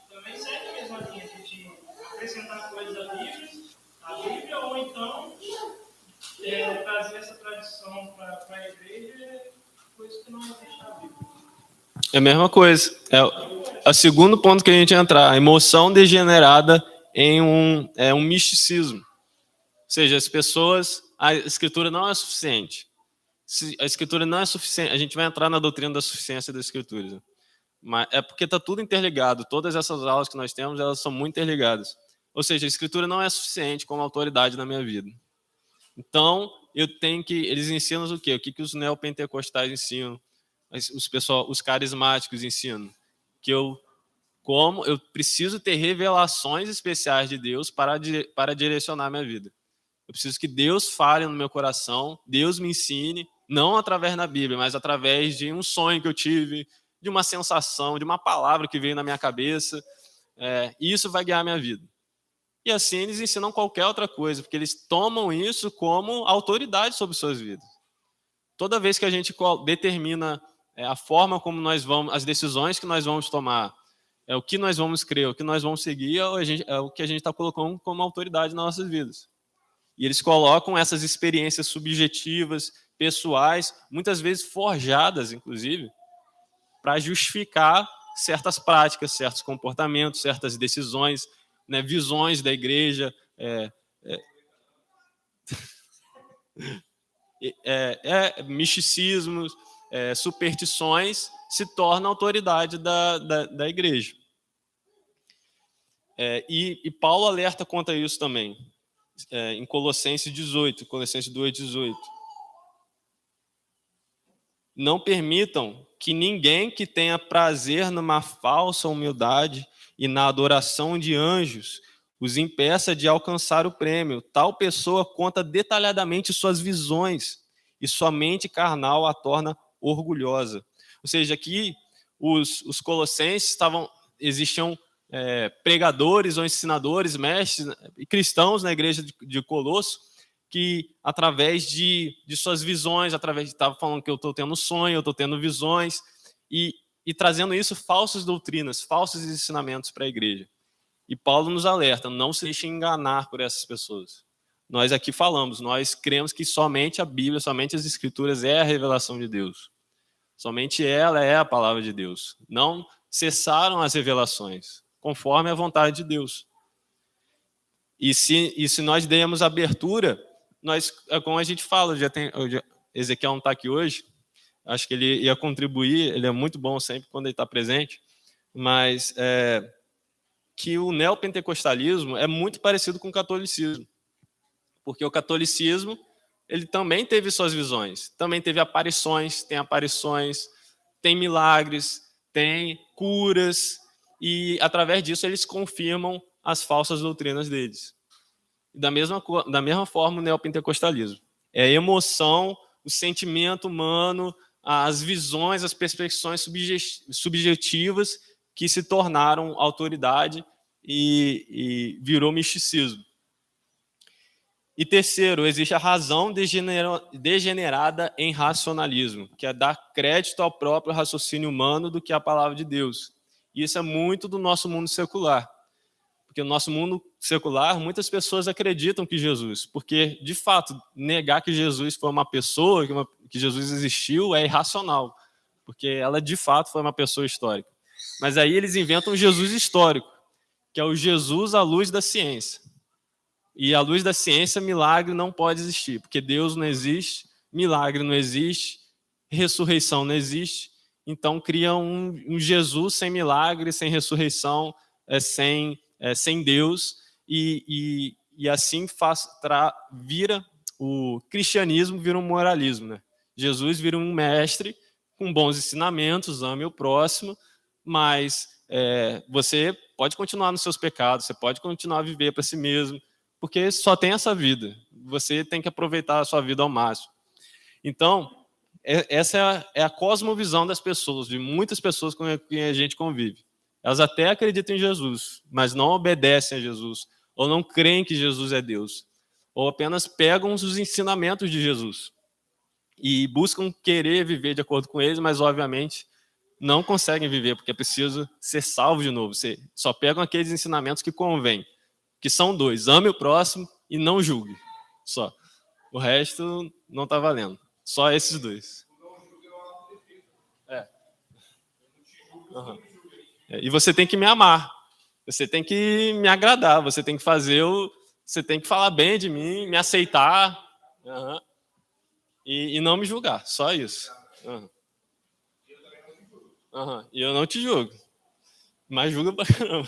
também segue a mesma linha de acrescentar coisas à Bíblia, ou então trazer essa tradição para a igreja, coisa que não existe na Bíblia.
É a mesma coisa. É o segundo ponto que a gente ia entrar. A emoção degenerada em um misticismo. Ou seja, as pessoas... A Escritura não é suficiente. Se a Escritura não é suficiente... A gente vai entrar na doutrina da suficiência das Escrituras. Né? Mas é porque está tudo interligado. Todas essas aulas que nós temos, elas são muito interligadas. Ou seja, a Escritura não é suficiente como autoridade na minha vida. Então, eu tenho que... Eles ensinam o quê? O que os neopentecostais ensinam? Os carismáticos ensinam? Que eu preciso ter revelações especiais de Deus para direcionar minha vida. Eu preciso que Deus fale no meu coração, Deus me ensine, não através da Bíblia, mas através de um sonho que eu tive, de uma sensação, de uma palavra que veio na minha cabeça. E isso vai guiar a minha vida. E assim eles ensinam qualquer outra coisa, porque eles tomam isso como autoridade sobre suas vidas. Toda vez que a gente determina a forma como nós vamos, as decisões que nós vamos tomar, o que nós vamos crer, o que nós vamos seguir, é o que a gente está colocando como autoridade nas nossas vidas. E eles colocam essas experiências subjetivas, pessoais, muitas vezes forjadas, inclusive, para justificar certas práticas, certos comportamentos, certas decisões, né, visões da igreja, misticismos, superstições, se tornam autoridade da igreja. E Paulo alerta contra isso também, em Colossenses 18, Colossenses 2:18. Não permitam que ninguém que tenha prazer numa falsa humildade e na adoração de anjos os impeça de alcançar o prêmio. Tal pessoa conta detalhadamente suas visões e sua mente carnal a torna orgulhosa. Ou seja, aqui os colossenses existiam pregadores ou ensinadores, mestres e cristãos na igreja de Colosso, que através de suas visões, estava falando que eu estou tendo sonho, eu estou tendo visões, e trazendo isso falsas doutrinas, falsos ensinamentos para a igreja. E Paulo nos alerta, não se deixe enganar por essas pessoas. Nós aqui falamos, nós cremos que somente a Bíblia, somente as Escrituras é a revelação de Deus. Somente ela é a palavra de Deus. Não cessaram as revelações, conforme a vontade de Deus. E se nós demos abertura, como a gente fala, Ezequiel não está aqui hoje, acho que ele ia contribuir, ele é muito bom sempre quando ele está presente, mas que o neopentecostalismo é muito parecido com o catolicismo, porque o catolicismo ele também teve suas visões, também teve aparições, tem milagres, tem curas, e através disso eles confirmam as falsas doutrinas deles. Da mesma forma, o neopentecostalismo. É a emoção, o sentimento humano, as visões, as percepções subjetivas que se tornaram autoridade e virou misticismo. E terceiro, existe a razão degenerada em racionalismo, que é dar crédito ao próprio raciocínio humano do que à palavra de Deus. E isso é muito do nosso mundo secular. Porque no nosso mundo secular, muitas pessoas acreditam que Jesus, porque, de fato, negar que Jesus foi uma pessoa, que Jesus existiu, é irracional, porque ela, de fato, foi uma pessoa histórica. Mas aí eles inventam um Jesus histórico, que é o Jesus à luz da ciência. E à luz da ciência, milagre não pode existir, porque Deus não existe, milagre não existe, ressurreição não existe. Então, cria um Jesus sem milagre, sem ressurreição, sem Deus, e assim vira o cristianismo, vira um moralismo. Né? Jesus vira um mestre com bons ensinamentos, ame o próximo, mas você pode continuar nos seus pecados, você pode continuar a viver para si mesmo, porque só tem essa vida. Você tem que aproveitar a sua vida ao máximo. Então, essa é a cosmovisão das pessoas, de muitas pessoas com quem a gente convive. Elas até acreditam em Jesus, mas não obedecem a Jesus, ou não creem que Jesus é Deus, ou apenas pegam os ensinamentos de Jesus. e buscam querer viver de acordo com eles, mas obviamente não conseguem viver, porque é preciso ser salvo de novo. Você só pegam aqueles ensinamentos que convêm, que são 2: ame o próximo e não julgue. Só. O resto não está valendo. Só esses 2. É. Uhum. E você tem que me amar. Você tem que me agradar. Você tem que você tem que falar bem de mim, me aceitar. Uhum. E não me julgar. Só isso. Uhum. Uhum. E eu não te julgo. Mas julga pra caramba.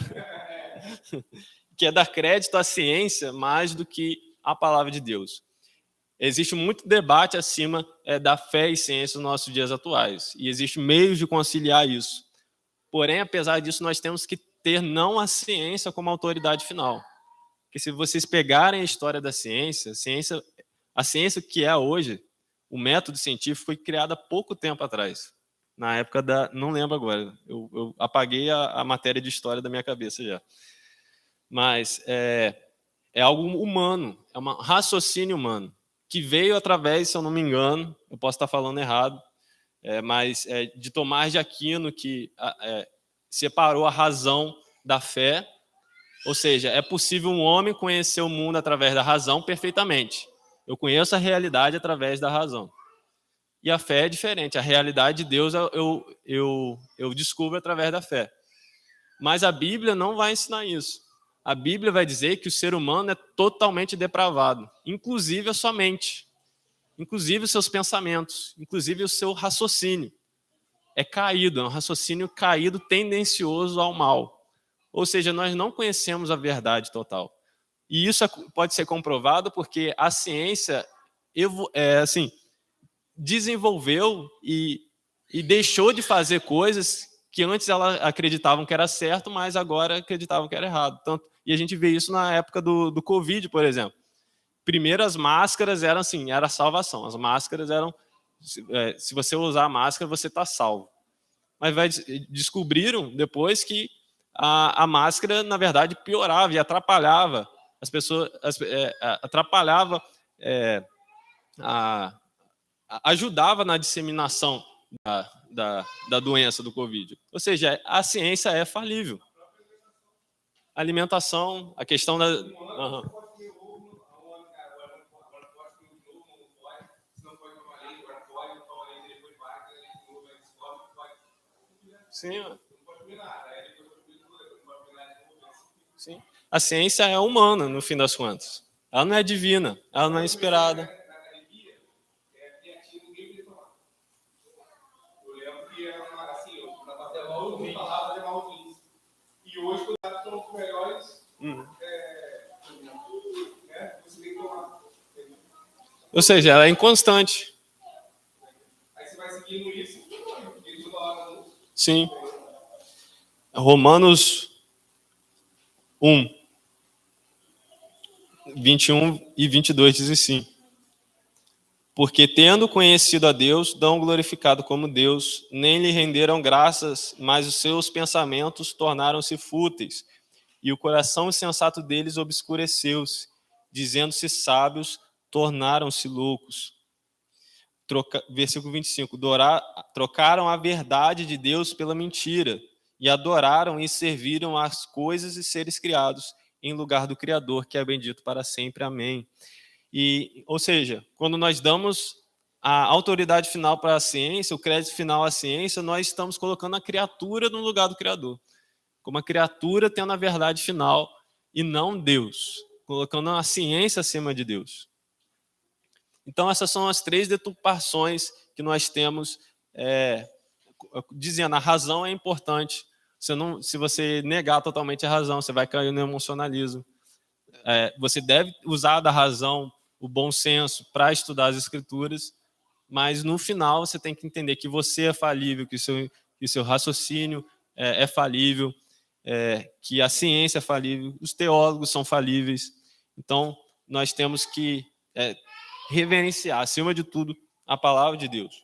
Que é dar crédito à ciência mais do que à palavra de Deus. Existe muito debate acima da fé e ciência nos nossos dias atuais. E existem meios de conciliar isso. Porém, apesar disso, nós temos que ter não a ciência como autoridade final. Porque se vocês pegarem a história da ciência, a ciência que é hoje, o método científico foi criado há pouco tempo atrás. Na época não lembro agora. Eu apaguei a matéria de história da minha cabeça já. Mas é algo humano, é um raciocínio humano, que veio através, se eu não me engano, eu posso estar falando errado, mas de Tomás de Aquino, que separou a razão da fé. Ou seja, é possível um homem conhecer o mundo através da razão perfeitamente. Eu conheço a realidade através da razão. E a fé é diferente. A realidade de Deus eu descubro através da fé. Mas a Bíblia não vai ensinar isso. A Bíblia vai dizer que o ser humano é totalmente depravado, inclusive a sua mente, inclusive os seus pensamentos, inclusive o seu raciocínio. É caído, é um raciocínio caído, tendencioso ao mal. Ou seja, nós não conhecemos a verdade total. E isso pode ser comprovado porque a ciência desenvolveu e deixou de fazer coisas que antes elas acreditavam que era certo, mas agora acreditavam que era errado. E a gente vê isso na época do Covid, por exemplo. Primeiro, as máscaras eram assim, era a salvação. As máscaras eram, se você usar a máscara, você está salvo. Mas descobriram depois que a máscara, na verdade, piorava e atrapalhava as pessoas, atrapalhava, ajudava na disseminação da doença do Covid. Ou seja, a ciência é falível. Alimentação, a questão da... Uhum. Sim, sim. A ciência é humana, no fim das contas. Ela não é divina, ela não é inspirada.
E hoje, quando os dados são melhores, você tem que tomar.
Ou seja, ela é inconstante.
Aí você vai seguindo isso, porque toda hora...
Sim. Romanos 1, 21 e 22 diz assim: porque tendo conhecido a Deus, dão glorificado como Deus, nem lhe renderam graças, mas os seus pensamentos tornaram-se fúteis, e o coração insensato deles obscureceu-se, dizendo-se sábios, tornaram-se loucos. Versículo 25, trocaram a verdade de Deus pela mentira, e adoraram e serviram as coisas e seres criados, em lugar do Criador, que é bendito para sempre. Amém. Ou seja, quando nós damos a autoridade final para a ciência, o crédito final à ciência, nós estamos colocando a criatura no lugar do Criador. Como a criatura tendo a verdade final e não Deus. Colocando a ciência acima de Deus. Então, essas são as 3 deturpações que nós temos, dizendo a razão é importante. Se você negar totalmente a razão, você vai cair no emocionalismo. Você deve usar da razão, o bom senso, para estudar as Escrituras, mas no final você tem que entender que você é falível, que o seu raciocínio é falível, que a ciência é falível, os teólogos são falíveis. Então, nós temos que reverenciar, acima de tudo, a palavra de Deus.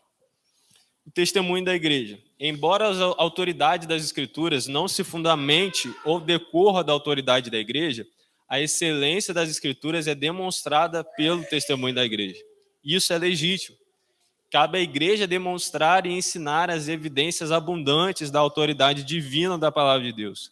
O testemunho da igreja. Embora a autoridade das Escrituras não se fundamente ou decorra da autoridade da igreja, a excelência das Escrituras é demonstrada pelo testemunho da igreja. Isso é legítimo. cabe à igreja demonstrar e ensinar as evidências abundantes da autoridade divina da palavra de Deus.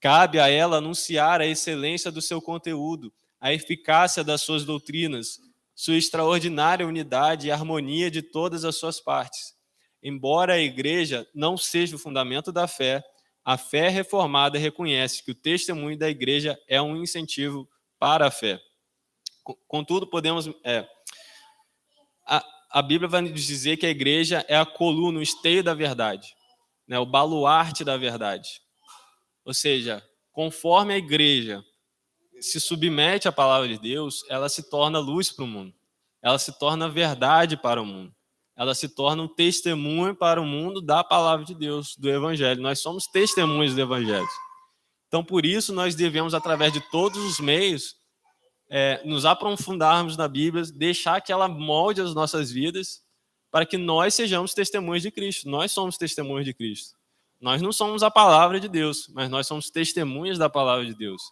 Cabe a ela anunciar a excelência do seu conteúdo, a eficácia das suas doutrinas, sua extraordinária unidade e harmonia de todas as suas partes. Embora a igreja não seja o fundamento da fé, a fé reformada reconhece que o testemunho da igreja é um incentivo para a fé. Contudo, a Bíblia vai nos dizer que a igreja é a coluna, o esteio da verdade, né, o baluarte da verdade. Ou seja, conforme a igreja se submete à palavra de Deus, ela se torna luz para o mundo. Ela se torna verdade para o mundo. Ela se torna um testemunho para o mundo da palavra de Deus, do Evangelho. Nós somos testemunhas do Evangelho. Então, por isso, nós devemos, através de todos os meios, nos aprofundarmos na Bíblia, deixar que ela molde as nossas vidas, para que nós sejamos testemunhas de Cristo. Nós somos testemunhas de Cristo. Nós não somos a palavra de Deus, mas nós somos testemunhas da palavra de Deus.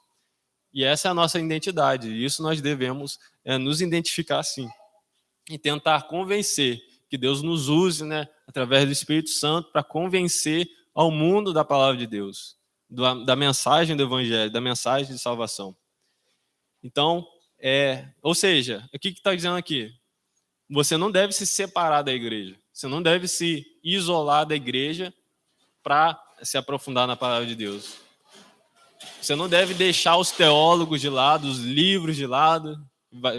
E essa é a nossa identidade. E isso nós devemos nos identificar assim. E tentar convencer, que Deus nos use, né, através do Espírito Santo, para convencer ao mundo da palavra de Deus, da mensagem do Evangelho, da mensagem de salvação. Então, ou seja, o que está dizendo aqui? Você não deve se separar da igreja. Você não deve se isolar da igreja para se aprofundar na palavra de Deus. Você não deve deixar os teólogos de lado, os livros de lado.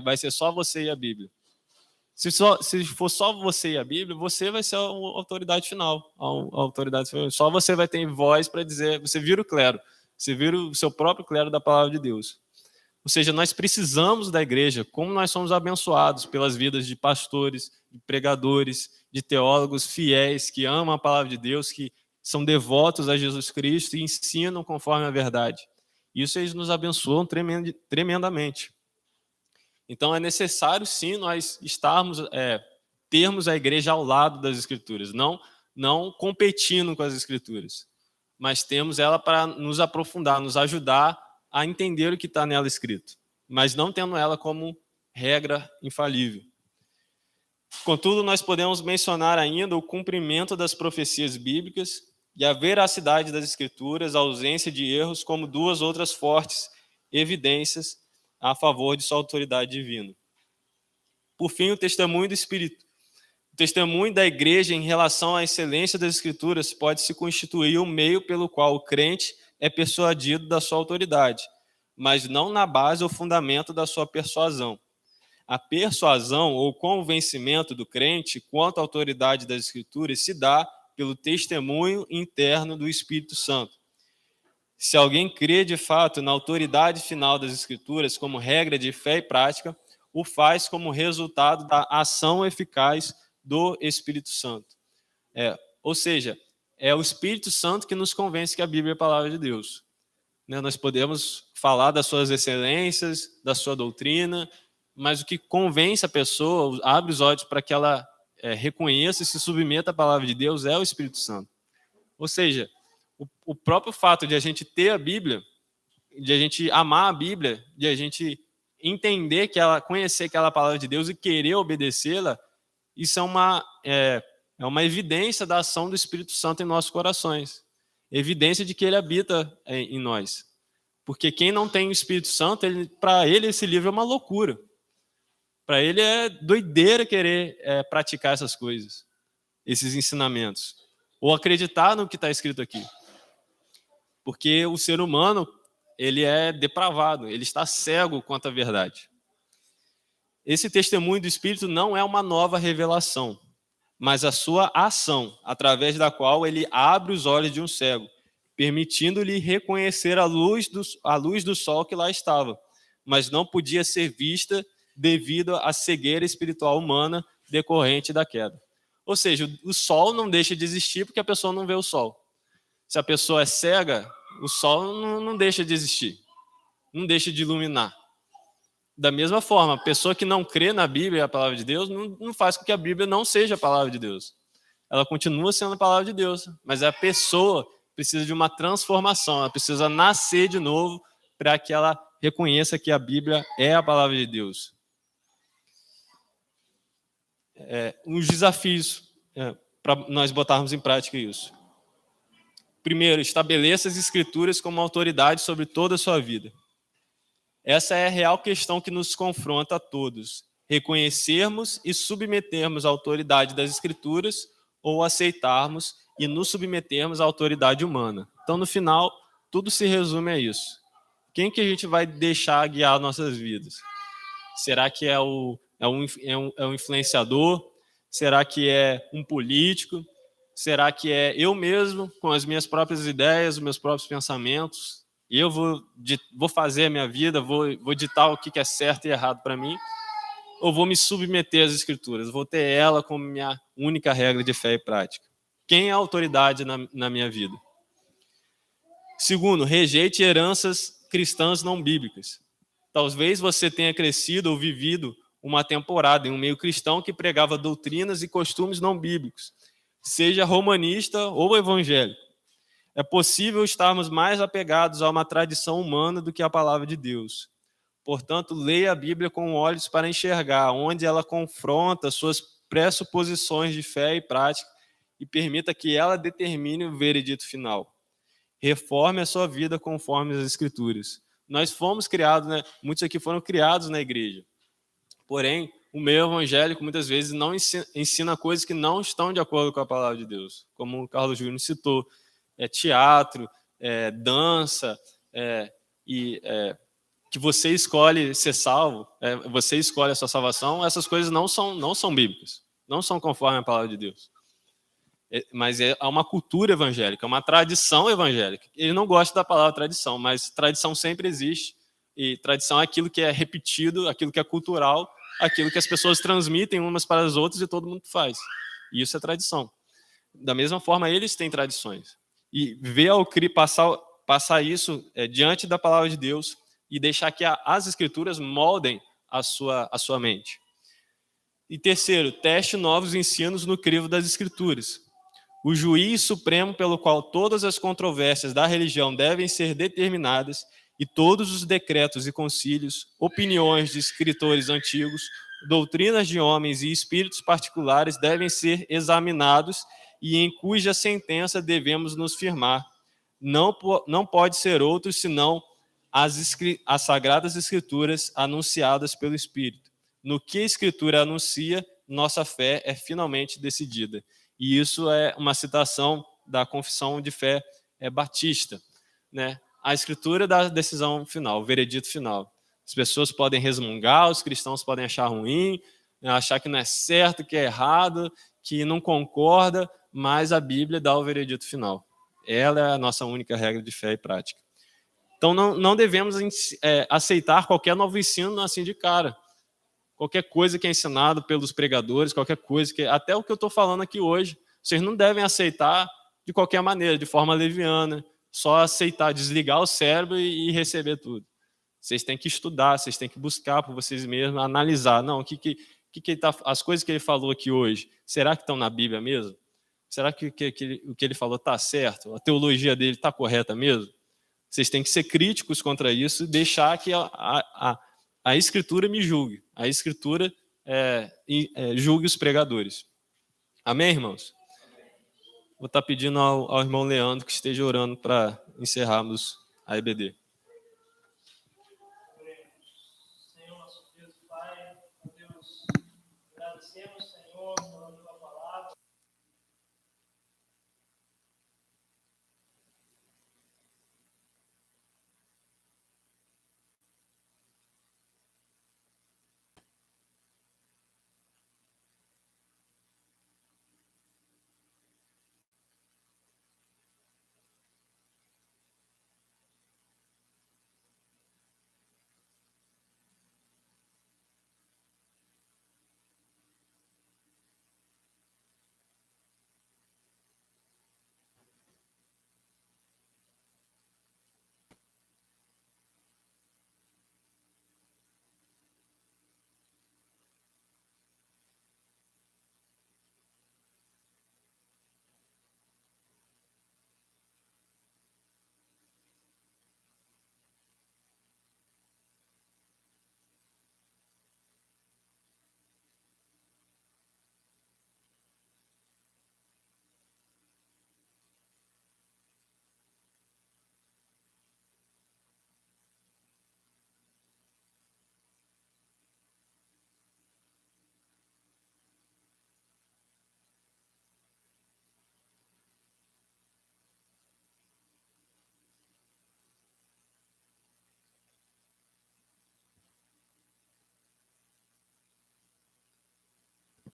Vai ser só você e a Bíblia. Se for só você e a Bíblia, você vai ser a autoridade final. Só você vai ter voz para dizer. Você vira o clero. Você vira o seu próprio clero da palavra de Deus. Ou seja, nós precisamos da igreja, como nós somos abençoados pelas vidas de pastores, de pregadores, de teólogos fiéis que amam a palavra de Deus, que são devotos a Jesus Cristo e ensinam conforme a verdade. Isso eles nos abençoam tremendamente. Então é necessário sim nós termos a igreja ao lado das Escrituras, não competindo com as Escrituras, mas temos ela para nos aprofundar, nos ajudar a entender o que está nela escrito, mas não tendo ela como regra infalível. Contudo, nós podemos mencionar ainda o cumprimento das profecias bíblicas e a veracidade das Escrituras, a ausência de erros, como duas outras fortes evidências a favor de sua autoridade divina. Por fim, o testemunho do Espírito. O testemunho da igreja em relação à excelência das Escrituras pode se constituir um meio pelo qual o crente é persuadido da sua autoridade, mas não na base ou fundamento da sua persuasão. A persuasão ou convencimento do crente quanto à autoridade das Escrituras se dá pelo testemunho interno do Espírito Santo. Se alguém crê de fato na autoridade final das Escrituras como regra de fé e prática, o faz como resultado da ação eficaz do Espírito Santo. Ou seja, é o Espírito Santo que nos convence que a Bíblia é a palavra de Deus. Nós podemos falar das suas excelências, da sua doutrina, mas o que convence a pessoa, abre os olhos para que ela reconheça e se submeta à palavra de Deus é o Espírito Santo. Ou seja, o próprio fato de a gente ter a Bíblia, de a gente amar a Bíblia, de a gente entender conhecer aquela palavra de Deus e querer obedecê-la, isso é uma evidência da ação do Espírito Santo em nossos corações. Evidência de que ele habita em nós. Porque quem não tem o Espírito Santo, para ele esse livro é uma loucura. Para ele é doideira querer praticar essas coisas, esses ensinamentos. Ou acreditar no que está escrito aqui. Porque o ser humano, ele é depravado, ele está cego quanto à verdade. Esse testemunho do Espírito não é uma nova revelação, mas a sua ação, através da qual ele abre os olhos de um cego, permitindo-lhe reconhecer a luz do sol que lá estava, mas não podia ser vista devido à cegueira espiritual humana decorrente da queda. Ou seja, o sol não deixa de existir porque a pessoa não vê o sol. Se a pessoa é cega, o sol não deixa de existir, não deixa de iluminar. Da mesma forma, a pessoa que não crê na Bíblia, a palavra de Deus, não faz com que a Bíblia não seja a palavra de Deus. Ela continua sendo a palavra de Deus, mas a pessoa precisa de uma transformação, ela precisa nascer de novo para que ela reconheça que a Bíblia é a palavra de Deus. uns desafios para nós botarmos em prática isso. Primeiro, estabeleça as Escrituras como autoridade sobre toda a sua vida. Essa é a real questão que nos confronta a todos. Reconhecermos e submetermos a autoridade das Escrituras ou aceitarmos e nos submetermos à autoridade humana. Então, no final, tudo se resume a isso. Quem que a gente vai deixar guiar nossas vidas? Será que é um influenciador? Será que é um político? Será que é eu mesmo, com as minhas próprias ideias, os meus próprios pensamentos? E eu vou fazer a minha vida, vou ditar o que é certo e errado para mim? Ou vou me submeter às Escrituras? Vou ter ela como minha única regra de fé e prática? Quem é a autoridade na minha vida? Segundo, rejeite heranças cristãs não bíblicas. Talvez você tenha crescido ou vivido uma temporada em um meio cristão que pregava doutrinas e costumes não bíblicos, seja romanista ou evangélico. É possível estarmos mais apegados a uma tradição humana do que a palavra de Deus. Portanto, leia a Bíblia com olhos para enxergar onde ela confronta suas pressuposições de fé e prática e permita que ela determine o veredito final. Reforme a sua vida conforme as Escrituras. Nós fomos criados, muitos aqui foram criados na igreja. Porém, o meio evangélico muitas vezes não ensina coisas que não estão de acordo com a palavra de Deus. Como o Carlos Júnior citou, teatro, dança, que você escolhe ser salvo, você escolhe a sua salvação, essas coisas não são bíblicas, não são conforme a palavra de Deus. Mas é uma cultura evangélica, uma tradição evangélica. Ele não gosta da palavra tradição, mas tradição sempre existe, e tradição é aquilo que é repetido, aquilo que é cultural, aquilo que as pessoas transmitem umas para as outras e todo mundo faz. E isso é tradição. Da mesma forma, eles têm tradições. E ver passar isso diante da palavra de Deus e deixar que as Escrituras moldem a sua mente. E terceiro, teste novos ensinos no crivo das Escrituras. O juiz supremo pelo qual todas as controvérsias da religião devem ser determinadas e todos os decretos e concílios, opiniões de escritores antigos, doutrinas de homens e espíritos particulares devem ser examinados e em cuja sentença devemos nos firmar. Não pode ser outro senão as Sagradas Escrituras anunciadas pelo Espírito. No que a Escritura anuncia, nossa fé é finalmente decidida. E isso é uma citação da Confissão de Fé Batista, A Escritura dá a decisão final, o veredito final. As pessoas podem resmungar, os cristãos podem achar ruim, achar que não é certo, que é errado, que não concorda, mas a Bíblia dá o veredito final. Ela é a nossa única regra de fé e prática. Então, não devemos aceitar qualquer novo ensino assim de cara. Qualquer coisa que é ensinado pelos pregadores, qualquer coisa, até o que eu estou falando aqui hoje, vocês não devem aceitar de qualquer maneira, de forma leviana, só aceitar, desligar o cérebro e receber tudo. Vocês têm que estudar, vocês têm que buscar por vocês mesmos, analisar. Não, as coisas que ele falou aqui hoje, será que estão na Bíblia mesmo? Será que o que ele falou está certo? A teologia dele está correta mesmo? Vocês têm que ser críticos contra isso e deixar que a Escritura me julgue. A Escritura julgue os pregadores. Amém, irmãos? Vou estar pedindo ao irmão Leandro que esteja orando para encerrarmos a EBD.